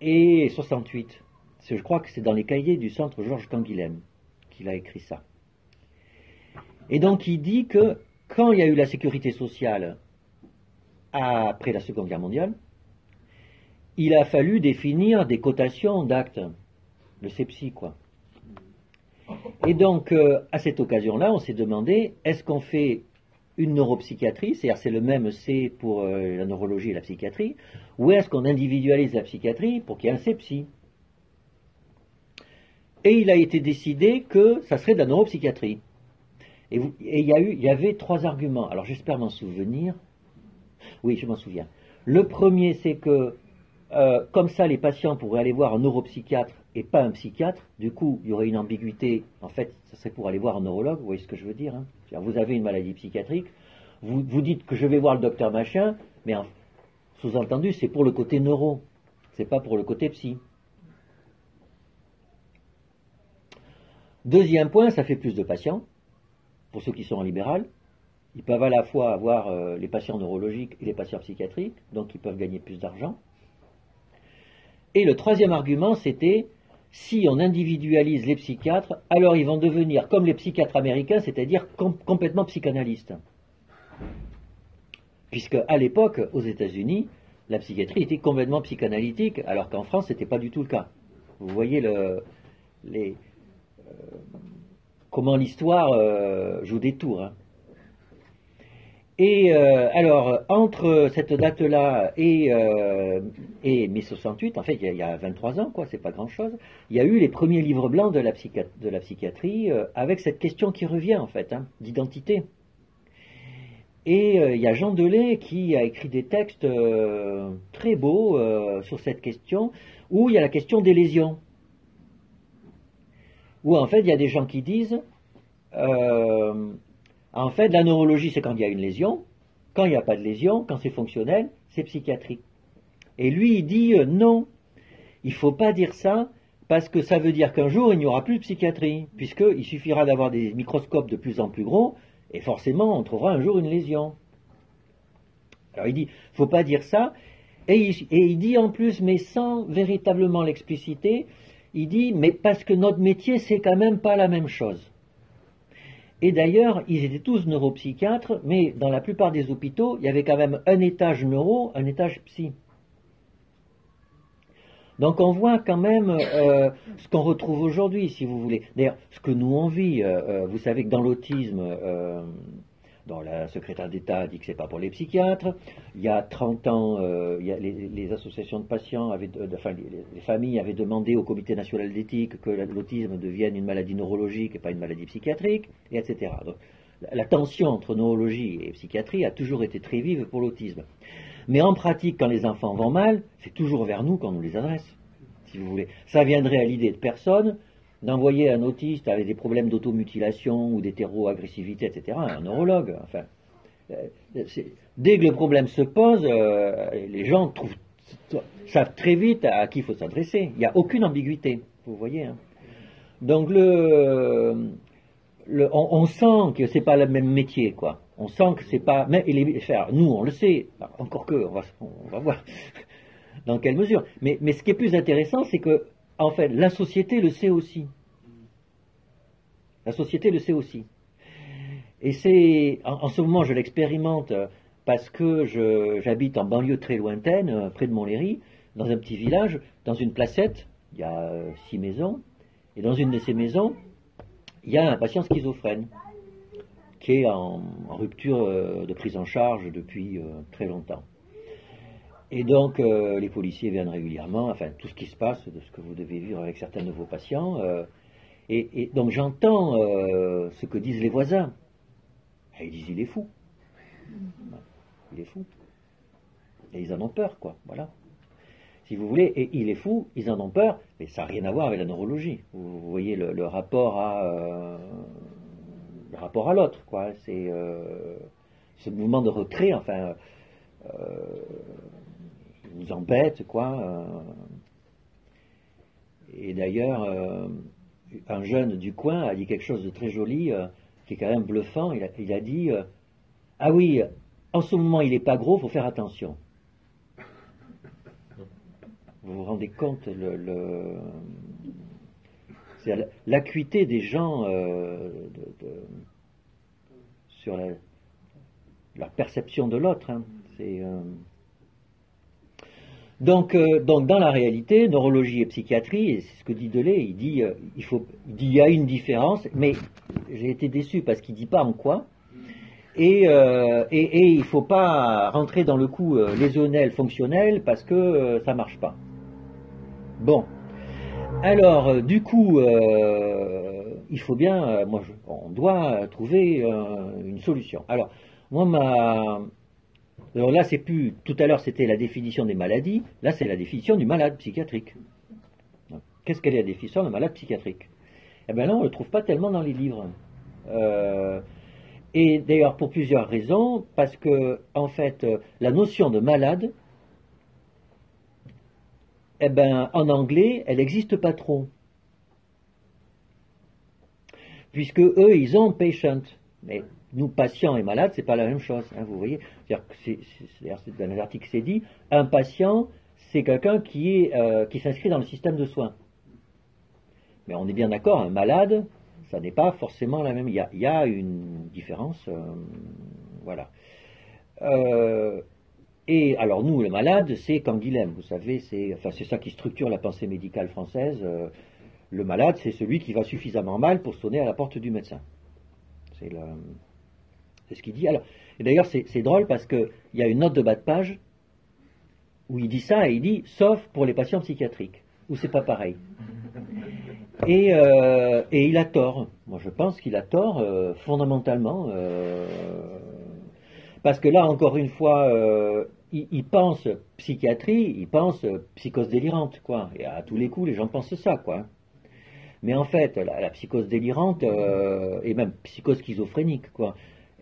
[SPEAKER 1] et 68. Je crois que c'est dans les cahiers du centre Georges Canguilhem qu'il a écrit ça. Et donc il dit que quand il y a eu la sécurité sociale après la Seconde Guerre mondiale, il a fallu définir des cotations d'actes, le CEPSI quoi. Et donc, à cette occasion-là, on s'est demandé, est-ce qu'on fait une neuropsychiatrie, c'est-à-dire c'est le même C pour la neurologie et la psychiatrie, ou est-ce qu'on individualise la psychiatrie pour qu'il y ait un CEPSI? Et il a été décidé que ça serait de la neuropsychiatrie. Et il y avait trois arguments. Alors j'espère m'en souvenir. Oui, je m'en souviens. Le premier, c'est que comme ça, les patients pourraient aller voir un neuropsychiatre et pas un psychiatre. Du coup, il y aurait une ambiguïté. En fait, ça serait pour aller voir un neurologue. Vous voyez ce que je veux dire, hein? Vous avez une maladie psychiatrique. Vous dites que je vais voir le docteur machin, mais sous-entendu, c'est pour le côté neuro. C'est pas pour le côté psy. Deuxième point, ça fait plus de patients. Pour ceux qui sont en libéral, ils peuvent à la fois avoir les patients neurologiques et les patients psychiatriques, donc ils peuvent gagner plus d'argent. Et le troisième argument, c'était, si on individualise les psychiatres, alors ils vont devenir comme les psychiatres américains, c'est-à-dire complètement psychanalystes. Puisque à l'époque, aux États-Unis, la psychiatrie était complètement psychanalytique, alors qu'en France, ce n'était pas du tout le cas. Vous voyez comment l'histoire joue des tours. Hein. Et alors, entre cette date-là et mai 68, en fait, il y a 23 ans, quoi, c'est pas grand-chose, il y a eu les premiers livres blancs de la psychiatrie avec cette question qui revient, en fait, hein, d'identité. Et il y a Jean Delay qui a écrit des textes très beaux sur cette question, où il y a la question des lésions. Où en fait, il y a des gens qui disent, en fait, la neurologie, c'est quand il y a une lésion. Quand il n'y a pas de lésion, quand c'est fonctionnel, c'est psychiatrique. Et lui, il dit non, il ne faut pas dire ça, parce que ça veut dire qu'un jour, il n'y aura plus de psychiatrie, puisqu'il suffira d'avoir des microscopes de plus en plus gros, et forcément, on trouvera un jour une lésion. Alors il dit, il ne faut pas dire ça, et il dit en plus, mais sans véritablement l'expliciter, il dit, mais parce que notre métier, c'est quand même pas la même chose. Et d'ailleurs, ils étaient tous neuropsychiatres, mais dans la plupart des hôpitaux, il y avait quand même un étage neuro, un étage psy. Donc on voit quand même ce qu'on retrouve aujourd'hui, si vous voulez. D'ailleurs, ce que nous on vit, vous savez que dans l'autisme, dont la secrétaire d'État dit que c'est pas pour les psychiatres, il y a 30 ans, il y a les associations de patients, les familles avaient demandé au Comité national d'éthique que l'autisme devienne une maladie neurologique et pas une maladie psychiatrique, et etc. Donc, la tension entre neurologie et psychiatrie a toujours été très vive pour l'autisme. Mais en pratique, quand les enfants vont mal, c'est toujours vers nous qu'on nous les adresse, si vous voulez. Ça viendrait à l'idée de personne d'envoyer un autiste avec des problèmes d'automutilation ou d'hétéroagressivité, etc., à un neurologue. Enfin, dès que le problème se pose, les gens savent très vite à qui il faut s'adresser. Il n'y a aucune ambiguïté, vous voyez. Hein. Donc on sent que c'est pas le même métier, quoi. On sent que c'est pas. Mais nous, on le sait. Encore que, on va voir dans quelle mesure. Mais ce qui est plus intéressant, c'est que, en fait, la société le sait aussi. La société le sait aussi. Et c'est, en ce moment, je l'expérimente parce que j'habite en banlieue très lointaine, près de Montlhéry, dans un petit village, dans une placette. Il y a 6 maisons. Et dans une de ces maisons, il y a un patient schizophrène qui est en rupture de prise en charge depuis très longtemps. Et donc, les policiers viennent régulièrement, enfin, tout ce qui se passe, de ce que vous devez vivre avec certains de vos patients. Et donc, j'entends ce que disent les voisins. Et ils disent, il est fou. Il est fou. Et ils en ont peur, quoi, voilà. Si vous voulez, et il est fou, ils en ont peur, mais ça n'a rien à voir avec la neurologie. Vous voyez le rapport à l'autre, quoi. C'est ce mouvement de retrait, enfin, il nous embête, quoi. Et d'ailleurs, un jeune du coin a dit quelque chose de très joli, qui est quand même bluffant. Il a dit, ah oui, en ce moment il n'est pas gros, il faut faire attention. Vous vous rendez compte c'est l'acuité des gens sur leur perception de l'autre. Hein. Donc, dans la réalité, neurologie et psychiatrie, et c'est ce que dit Delay, il dit il y a une différence, mais j'ai été déçu parce qu'il ne dit pas en quoi. Et il ne faut pas rentrer dans le coup lésionnel, fonctionnel, parce que ça ne marche pas. Bon. Alors, du coup, il faut bien, on doit trouver une solution. Alors, alors là, c'est plus, tout à l'heure c'était la définition des maladies, là c'est la définition du malade psychiatrique. Qu'est-ce qu'elle est la définition d'un malade psychiatrique? Eh bien là, on ne le trouve pas tellement dans les livres. Et d'ailleurs pour plusieurs raisons, parce que en fait, la notion de malade, eh ben, en anglais, elle n'existe pas trop. Puisque eux, ils ont patient. Mais nous, patients et malades, c'est pas la même chose. Hein, vous voyez, c'est-à-dire dans les articles, c'est dit, un patient, c'est quelqu'un qui s'inscrit dans le système de soins. Mais on est bien d'accord, un malade, ça n'est pas forcément la même. Il y a une différence, voilà. Et alors nous, le malade, c'est Canguilhem, vous savez, c'est ça qui structure la pensée médicale française. Le malade, c'est celui qui va suffisamment mal pour sonner à la porte du médecin. C'est ce qu'il dit. Alors, et d'ailleurs, c'est drôle parce qu'il y a une note de bas de page où il dit ça, et il dit, sauf pour les patients psychiatriques, où c'est pas pareil. Et il a tort. Moi, je pense qu'il a tort fondamentalement. Parce que là, encore une fois, il pense psychiatrie, il pense psychose délirante, quoi. Et à tous les coups, les gens pensent ça, quoi. Mais en fait, la psychose délirante, et même psychose schizophrénique, quoi.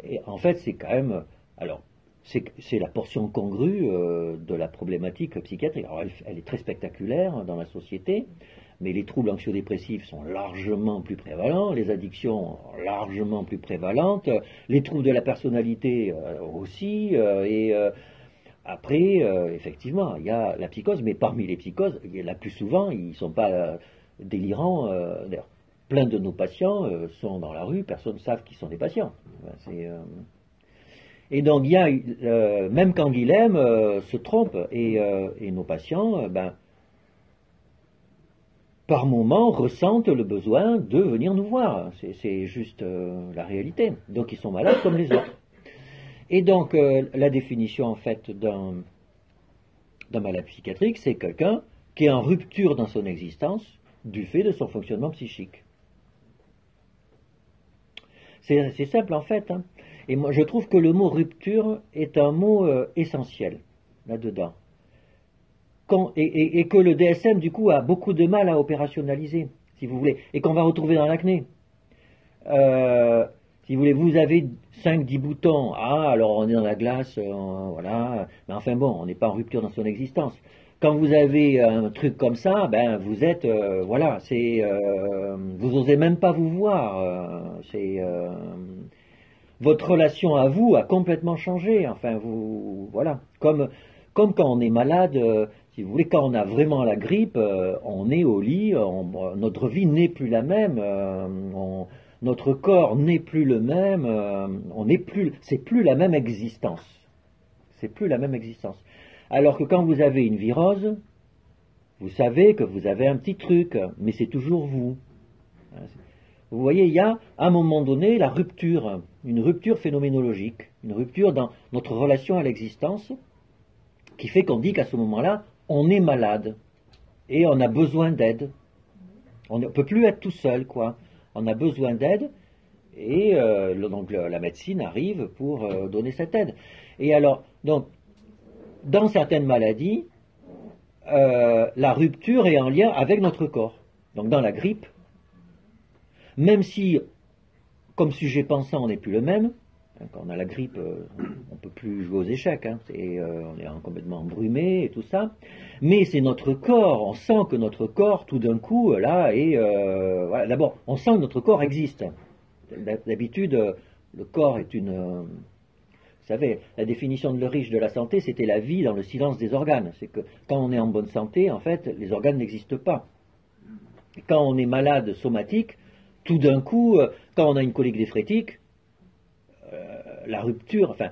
[SPEAKER 1] Et en fait, c'est quand même... Alors, c'est la portion congrue de la problématique psychiatrique. Alors, elle est très spectaculaire dans la société, mais les troubles anxio-dépressifs sont largement plus prévalents, les addictions largement plus prévalentes, les troubles de la personnalité aussi, après, effectivement, il y a la psychose, mais parmi les psychoses, la plus souvent, ils ne sont pas délirants. D'ailleurs, plein de nos patients sont dans la rue, personne ne sait qu'ils sont des patients. Et donc, il y a, même Canguilhem se trompe, et nos patients, par moment, ressentent le besoin de venir nous voir. C'est juste la réalité. Donc, ils sont malades comme les autres. Et donc, la définition, en fait, d'un malade psychiatrique, c'est quelqu'un qui est en rupture dans son existence du fait de son fonctionnement psychique. C'est simple, en fait. Hein. Et moi, je trouve que le mot rupture est un mot essentiel, là-dedans. Et que le DSM, du coup, a beaucoup de mal à opérationnaliser, si vous voulez, et qu'on va retrouver dans l'acné. Si vous voulez, vous avez 5-10 boutons, alors on est dans la glace, voilà, mais enfin bon, on n'est pas en rupture dans son existence. Quand vous avez un truc comme ça, vous êtes, voilà, vous osez même pas vous voir, votre relation à vous a complètement changé, enfin, voilà, comme quand on est malade, si vous voulez, quand on a vraiment la grippe, on est au lit, notre vie n'est plus la même, notre corps n'est plus le même, c'est plus la même existence. C'est plus la même existence. Alors que quand vous avez une virose, vous savez que vous avez un petit truc, mais c'est toujours vous. Vous voyez, il y a à un moment donné la rupture, une rupture phénoménologique, une rupture dans notre relation à l'existence, qui fait qu'on dit qu'à ce moment-là, on est malade et on a besoin d'aide. On ne peut plus être tout seul, quoi. On a besoin d'aide et donc la médecine arrive pour donner cette aide. Et alors, donc, dans certaines maladies, la rupture est en lien avec notre corps. Donc dans la grippe, même si, comme sujet pensant, on n'est plus le même, quand on a la grippe, on ne peut plus jouer aux échecs, on est complètement embrumé et tout ça, mais c'est notre corps, on sent que notre corps, tout d'un coup, là, voilà, d'abord, on sent que notre corps existe. D'habitude, le corps est une... Vous savez, la définition de Le Riche de la santé, c'était la vie dans le silence des organes. C'est que quand on est en bonne santé, en fait, les organes n'existent pas. Quand on est malade somatique, tout d'un coup, quand on a une colique néphrétique, la rupture, enfin,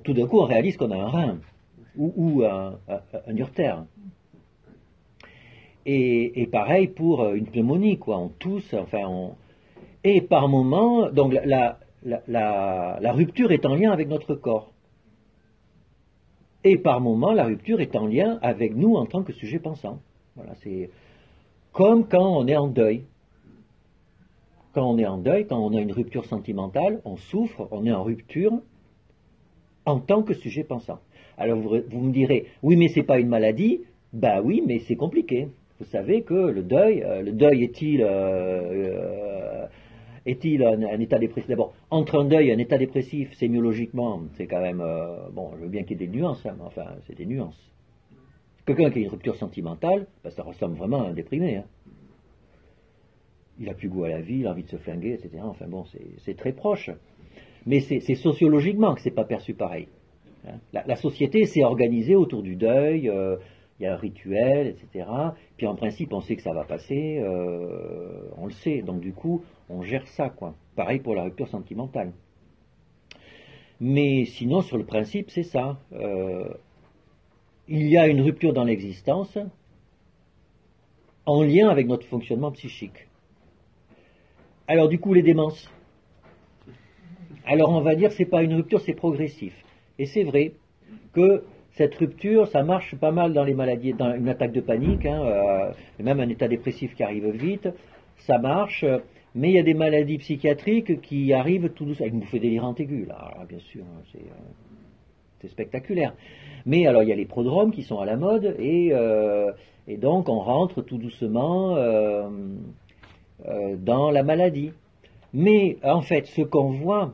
[SPEAKER 1] tout d'un coup, on réalise qu'on a un rein ou un urtère. Et pareil pour une pneumonie, quoi. On tousse, enfin, et par moment, donc la rupture est en lien avec notre corps. Et par moment, la rupture est en lien avec nous en tant que sujet pensant. Voilà, c'est comme quand on est en deuil. Quand on est en deuil, quand on a une rupture sentimentale, on souffre, on est en rupture en tant que sujet pensant. Alors vous me direz, oui mais c'est pas une maladie. Ben oui, mais c'est compliqué. Vous savez que le deuil est-il un état dépressif? D'abord, entre un deuil et un état dépressif, sémiologiquement, c'est quand même... bon, je veux bien qu'il y ait des nuances, mais enfin, c'est des nuances. Quelqu'un qui a une rupture sentimentale, ça ressemble vraiment à un déprimé. Il n'a plus goût à la vie, il a envie de se flinguer, etc. Enfin bon, c'est très proche. Mais c'est sociologiquement que c'est pas perçu pareil. La société s'est organisée autour du deuil, il y a un rituel, etc. Puis en principe, on sait que ça va passer, on le sait. Donc du coup, on gère ça, quoi. Pareil pour la rupture sentimentale. Mais sinon, sur le principe, c'est ça. il y a une rupture dans l'existence en lien avec notre fonctionnement psychique. Alors du coup, les démences. Alors on va dire c'est pas une rupture, c'est progressif. Et c'est vrai que cette rupture, ça marche pas mal dans les maladies, dans une attaque de panique, même un état dépressif qui arrive vite, ça marche, mais il y a des maladies psychiatriques qui arrivent tout doucement, avec une bouffée délirante aiguë, là, alors, bien sûr, c'est spectaculaire. Mais alors il y a les prodromes qui sont à la mode, et donc on rentre tout doucement dans la maladie. Mais en fait, ce qu'on voit,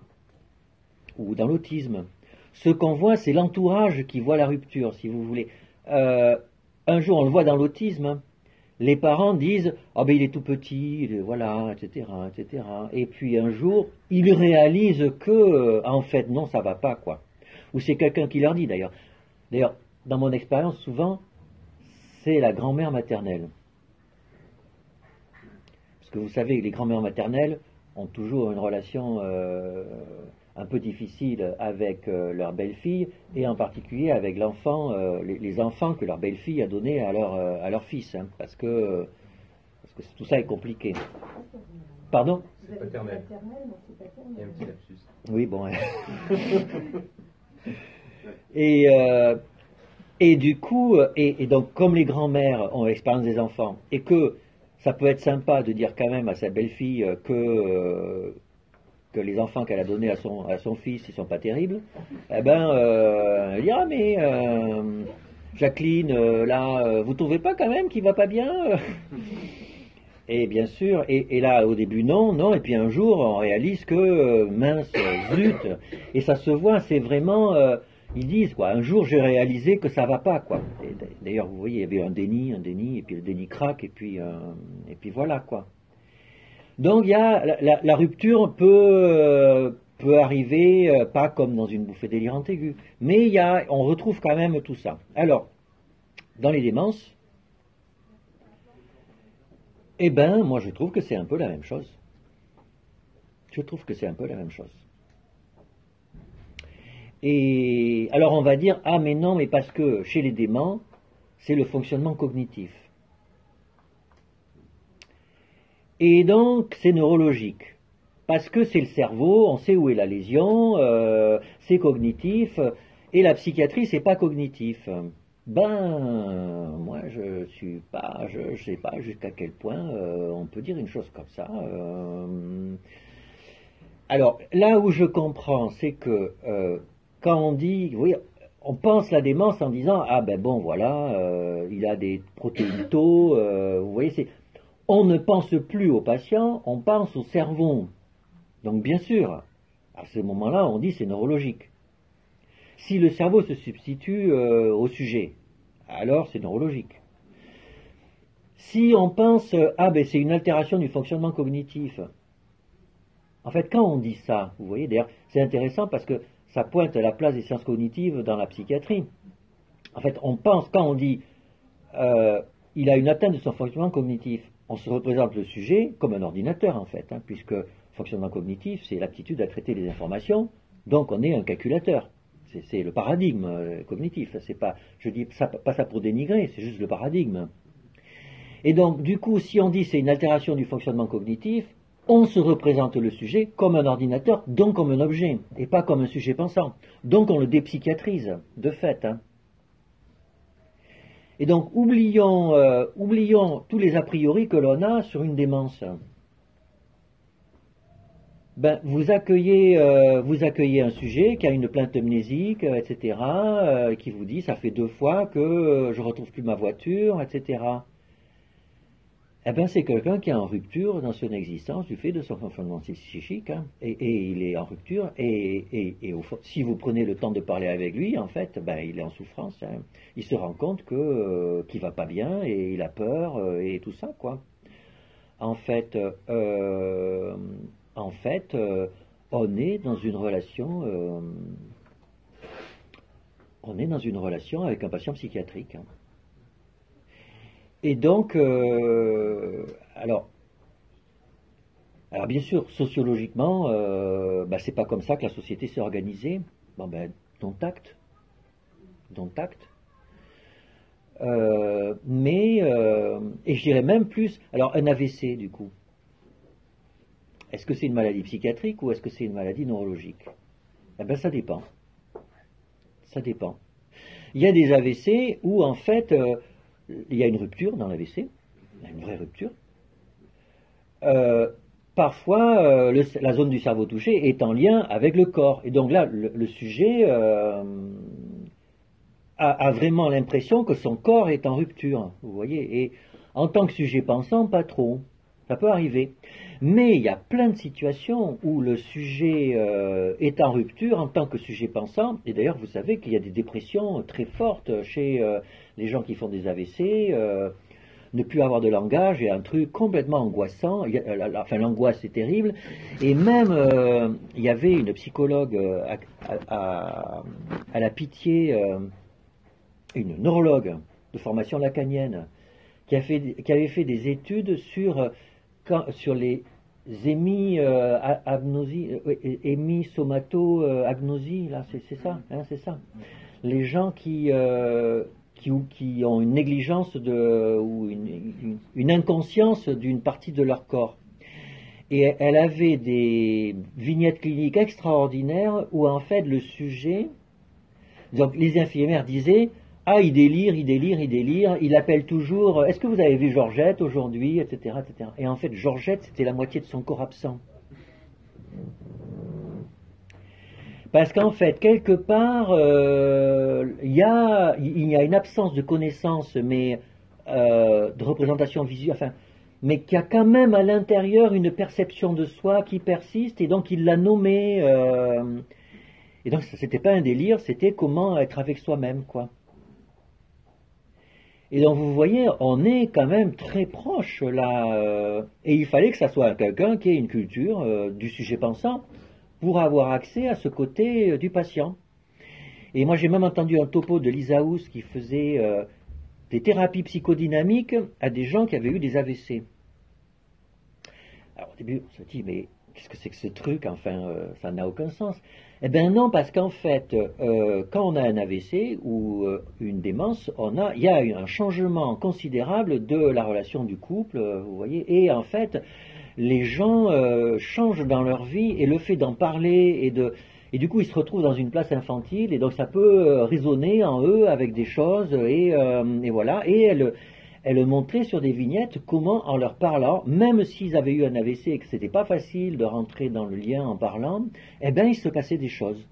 [SPEAKER 1] ou dans l'autisme, ce qu'on voit, c'est l'entourage qui voit la rupture, si vous voulez. Un jour, on le voit dans l'autisme, les parents disent « Ah ben il est tout petit, voilà, etc., etc. » Et puis un jour, ils réalisent que, en fait, non, ça va pas, quoi. Ou c'est quelqu'un qui leur dit, d'ailleurs. D'ailleurs, dans mon expérience, souvent, c'est la grand-mère maternelle. Parce que vous savez, les grand-mères maternelles ont toujours une relation un peu difficile avec leur belle-fille, et en particulier avec l'enfant, les enfants que leur belle-fille a donnés à leur fils, hein, parce que tout ça est compliqué. Pardon?
[SPEAKER 2] C'est paternel. Il y a un petit lapsus.
[SPEAKER 1] Oui, bon. Et du coup, et donc comme les grands-mères ont l'expérience des enfants, et que ça peut être sympa de dire quand même à sa belle-fille que les enfants qu'elle a donnés à son fils, ils sont pas terribles, eh ben, elle dira, mais Jacqueline, là, vous trouvez pas quand même qu'il va pas bien? Et bien sûr, et là, au début, non, et puis un jour, on réalise que, mince, zut, et ça se voit, c'est vraiment, ils disent, quoi, un jour, j'ai réalisé que ça va pas, quoi. D'ailleurs, vous voyez, il y avait un déni, et puis le déni craque, et puis voilà, quoi. Donc il y a la rupture peut arriver, pas comme dans une bouffée délirante aiguë, mais on retrouve quand même tout ça. Alors, dans les démences, eh ben, moi je trouve que c'est un peu la même chose. Je trouve que c'est un peu la même chose. Et alors on va dire, ah mais non, mais parce que chez les déments, c'est le fonctionnement cognitif. Et donc, c'est neurologique. Parce que c'est le cerveau, on sait où est la lésion, c'est cognitif, et la psychiatrie, c'est pas cognitif. Ben, moi, je sais pas jusqu'à quel point on peut dire une chose comme ça. Alors, là où je comprends, c'est que quand on dit, vous voyez, on pense la démence en disant, ah ben bon, voilà, il a des protéines tau, vous voyez, on ne pense plus au patient, on pense au cerveau. Donc bien sûr, à ce moment-là, on dit c'est neurologique. Si le cerveau se substitue au sujet, alors c'est neurologique. Si on pense, ah ben c'est une altération du fonctionnement cognitif. En fait, quand on dit ça, vous voyez, d'ailleurs, c'est intéressant parce que ça pointe à la place des sciences cognitives dans la psychiatrie. En fait, on pense, quand on dit il a une atteinte de son fonctionnement cognitif, on se représente le sujet comme un ordinateur, en fait, hein, puisque fonctionnement cognitif, c'est l'aptitude à traiter les informations, donc on est un calculateur. C'est le paradigme cognitif. C'est pas, je dis ça, pas ça pour dénigrer, c'est juste le paradigme. Et donc, du coup, si on dit c'est une altération du fonctionnement cognitif, on se représente le sujet comme un ordinateur, donc comme un objet, et pas comme un sujet pensant. Donc on le dépsychiatrise, de fait. Hein. Et donc, oublions tous les a priori que l'on a sur une démence. Ben, vous accueillez un sujet qui a une plainte amnésique, etc., qui vous dit, ça fait 2 fois que je retrouve plus ma voiture, etc. Eh bien, c'est quelqu'un qui est en rupture dans son existence du fait de son fonctionnement psychique, hein, et il est en rupture, et au fond, si vous prenez le temps de parler avec lui, en fait, ben, il est en souffrance, hein. Il se rend compte qu'il va pas bien, et il a peur, et tout ça, quoi. En fait, on est dans une relation, avec un patient psychiatrique, hein. Et donc, alors bien sûr, sociologiquement, c'est pas comme ça que la société s'est organisée. Bon ben, dont acte. Et je dirais même plus, alors un AVC du coup, est-ce que c'est une maladie psychiatrique ou est-ce que c'est une maladie neurologique? Eh bien ça dépend. Ça dépend. Il y a des AVC où en fait il y a une rupture dans l'AVC, il y a une vraie rupture. Parfois la zone du cerveau touchée est en lien avec le corps. Et donc là, le sujet a vraiment l'impression que son corps est en rupture, vous voyez. Et en tant que sujet pensant, pas trop. Ça peut arriver. Mais il y a plein de situations où le sujet est en rupture en tant que sujet pensant. Et d'ailleurs, vous savez qu'il y a des dépressions très fortes chez les gens qui font des AVC. Ne plus avoir de langage est un truc complètement angoissant. Enfin, l'angoisse est terrible. Et même, il y avait une psychologue à la Pitié, une neurologue de formation lacanienne, qui avait fait des études sur les hémisomato-agnosie, là, c'est ça, hein, c'est ça. Les gens qui ont une négligence ou une inconscience d'une partie de leur corps. Et elle avait des vignettes cliniques extraordinaires où en fait le sujet, donc les infirmières disaient: ah, il délire, il appelle toujours, est-ce que vous avez vu Georgette aujourd'hui, etc., etc. Et en fait, Georgette, c'était la moitié de son corps absent. Parce qu'en fait, quelque part, il y a une absence de connaissance, mais de représentation visuelle, enfin, mais qu'il y a quand même à l'intérieur une perception de soi qui persiste, et donc il l'a nommé. Et donc, c'était pas un délire, c'était comment être avec soi-même, quoi. Et donc vous voyez, on est quand même très proche là, et il fallait que ça soit quelqu'un qui ait une culture du sujet pensant pour avoir accès à ce côté du patient. Et moi j'ai même entendu un topo de Lisa House qui faisait des thérapies psychodynamiques à des gens qui avaient eu des AVC. Alors au début on se dit, mais qu'est-ce que c'est que ce truc, enfin ça n'a aucun sens. Eh bien non, parce qu'en fait, quand on a un AVC ou une démence, il y a un changement considérable de la relation du couple, vous voyez, et en fait, les gens changent dans leur vie, et le fait d'en parler, et du coup ils se retrouvent dans une place infantile, et donc ça peut résonner en eux avec des choses, et voilà, et elle montrait sur des vignettes comment, en leur parlant, même s'ils avaient eu un AVC et que c'était pas facile de rentrer dans le lien en parlant, eh bien il se passait des choses.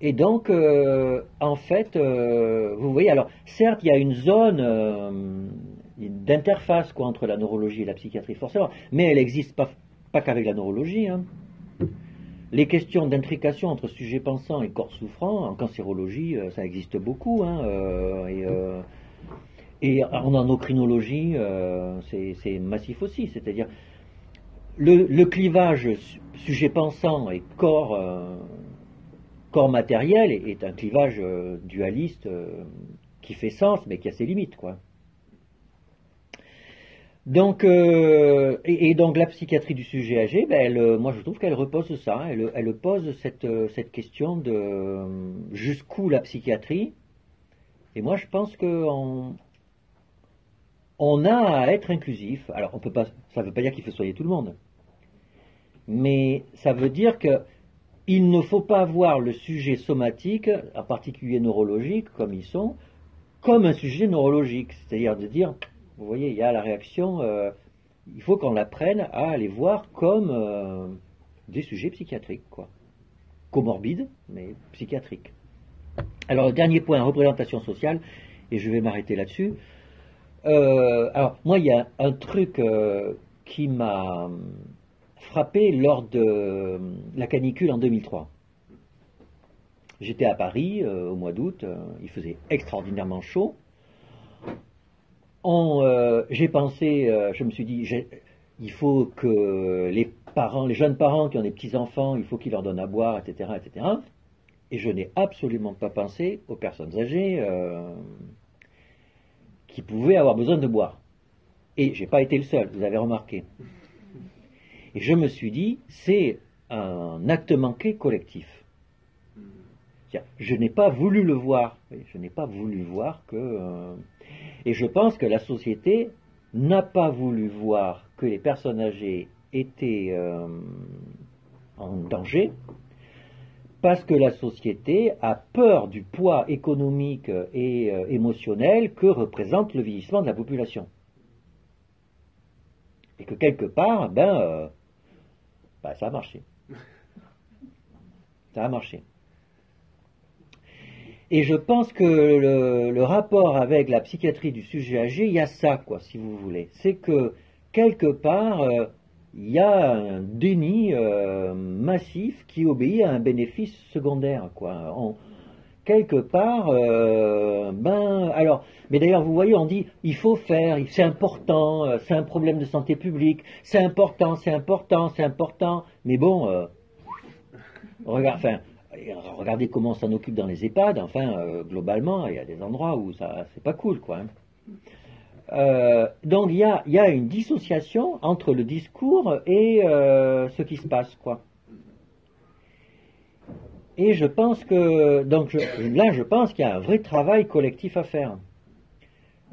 [SPEAKER 1] Et donc, en fait, vous voyez, alors certes il y a une zone d'interface entre la neurologie et la psychiatrie forcément, mais elle n'existe pas qu'avec la neurologie, hein. Les questions d'intrication entre sujet pensant et corps souffrant, en cancérologie, ça existe beaucoup, hein, et en endocrinologie, c'est massif aussi. C'est-à-dire, le clivage sujet pensant et corps matériel est un clivage dualiste qui fait sens, mais qui a ses limites, quoi. Donc, donc la psychiatrie du sujet âgé, moi je trouve qu'elle repose ça, elle pose cette question de jusqu'où la psychiatrie, et moi je pense qu'on a à être inclusif. Alors ça ne veut pas dire qu'il faut soigner tout le monde, mais ça veut dire qu'il ne faut pas voir le sujet somatique, en particulier neurologique, comme ils sont, comme un sujet neurologique, c'est-à-dire de dire... Vous voyez, il y a la réaction, il faut qu'on apprenne à les voir comme des sujets psychiatriques, quoi. Comorbides, mais psychiatriques. Alors, le dernier point, représentation sociale, et je vais m'arrêter là-dessus. Alors, moi, il y a un truc qui m'a frappé lors de la canicule en 2003. J'étais à Paris au mois d'août, il faisait extraordinairement chaud. J'ai pensé, je me suis dit, il faut que les jeunes parents qui ont des petits-enfants, il faut qu'ils leur donnent à boire, etc., etc. Et je n'ai absolument pas pensé aux personnes âgées qui pouvaient avoir besoin de boire. Et j'ai pas été le seul, vous avez remarqué. Et je me suis dit, c'est un acte manqué collectif. Je n'ai pas voulu le voir. Je n'ai pas voulu voir que... Et je pense que la société n'a pas voulu voir que les personnes âgées étaient en danger, parce que la société a peur du poids économique et émotionnel que représente le vieillissement de la population. Et que quelque part, ça a marché. Ça a marché. Et je pense que le rapport avec la psychiatrie du sujet âgé, il y a ça, quoi, si vous voulez. C'est que, quelque part, il y a un déni massif qui obéit à un bénéfice secondaire, quoi. Quelque part, alors, mais d'ailleurs, vous voyez, on dit, il faut faire, c'est important, c'est un problème de santé publique, c'est important, c'est important, c'est important, mais bon, regardez comment on s'en occupe dans les EHPAD, globalement, il y a des endroits où ça, c'est pas cool, quoi. Donc il y a une dissociation entre le discours et ce qui se passe, quoi. Et je pense que, je pense qu'il y a un vrai travail collectif à faire.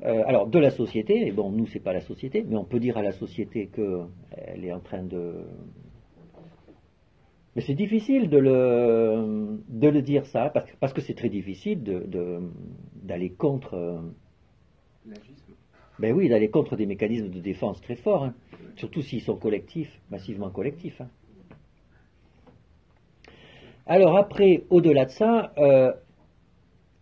[SPEAKER 1] Alors, de la société, et bon, nous, c'est pas la société, mais on peut dire à la société qu'elle est en train de... Mais c'est difficile de le dire ça, parce que c'est très difficile d'aller contre...
[SPEAKER 2] L'agisme.
[SPEAKER 1] Ben oui, d'aller contre des mécanismes de défense très forts, hein, surtout s'ils sont collectifs, massivement collectifs. Hein. Alors après, au-delà de ça,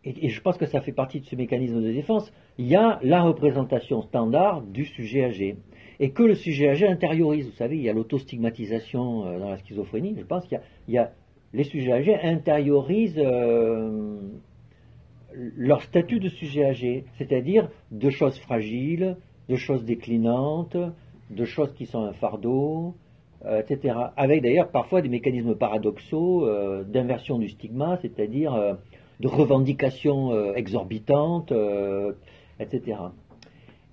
[SPEAKER 1] et je pense que ça fait partie de ce mécanisme de défense, il y a la représentation standard du sujet âgé. Et que le sujet âgé intériorise. Vous savez, il y a l'autostigmatisation dans la schizophrénie. Je pense qu'il y a les sujets âgés intériorisent leur statut de sujet âgé, c'est-à-dire de choses fragiles, de choses déclinantes, de choses qui sont un fardeau, etc. Avec d'ailleurs parfois des mécanismes paradoxaux d'inversion du stigma, c'est-à-dire de revendications exorbitantes, etc.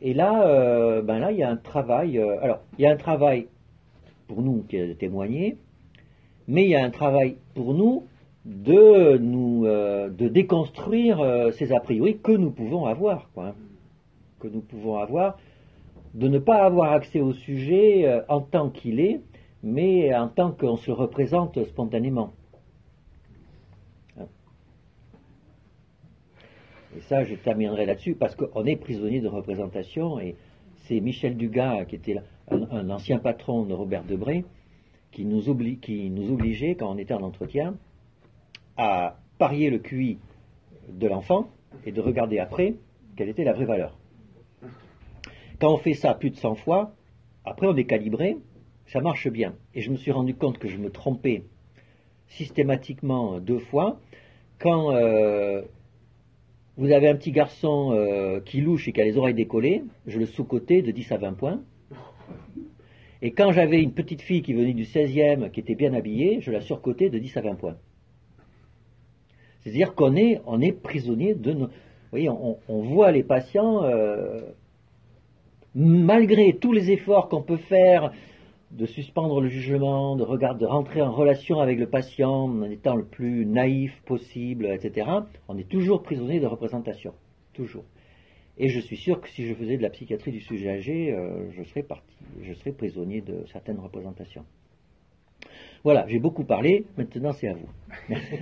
[SPEAKER 1] Et là, il y a un travail. Alors, il y a un travail pour nous qui est de témoigner, mais il y a un travail pour nous de déconstruire ces a priori que nous pouvons avoir, quoi, hein, que nous pouvons avoir, de ne pas avoir accès au sujet en tant qu'il est, mais en tant qu'on se le représente spontanément. Et ça, je terminerai là-dessus, parce qu'on est prisonnier de représentation, et c'est Michel Dugas, qui était un ancien patron de Robert Debré, qui nous obligeait, quand on était en entretien, à parier le QI de l'enfant, et de regarder après quelle était la vraie valeur. Quand on fait ça plus de 100 fois, après on est calibré, ça marche bien. Et je me suis rendu compte que je me trompais systématiquement 2 fois, quand... vous avez un petit garçon qui louche et qui a les oreilles décollées, je le sous-cotais de 10 à 20 points. Et quand j'avais une petite fille qui venait du 16e, qui était bien habillée, je la surcotais de 10 à 20 points. C'est-à-dire qu'on est prisonnier de nos... Vous voyez, on voit les patients, malgré tous les efforts qu'on peut faire, de suspendre le jugement, de rentrer en relation avec le patient en étant le plus naïf possible, etc., on est toujours prisonnier de représentation. Toujours. Et je suis sûr que si je faisais de la psychiatrie du sujet âgé, je serais prisonnier de certaines représentations. Voilà, j'ai beaucoup parlé, maintenant c'est à vous. Merci.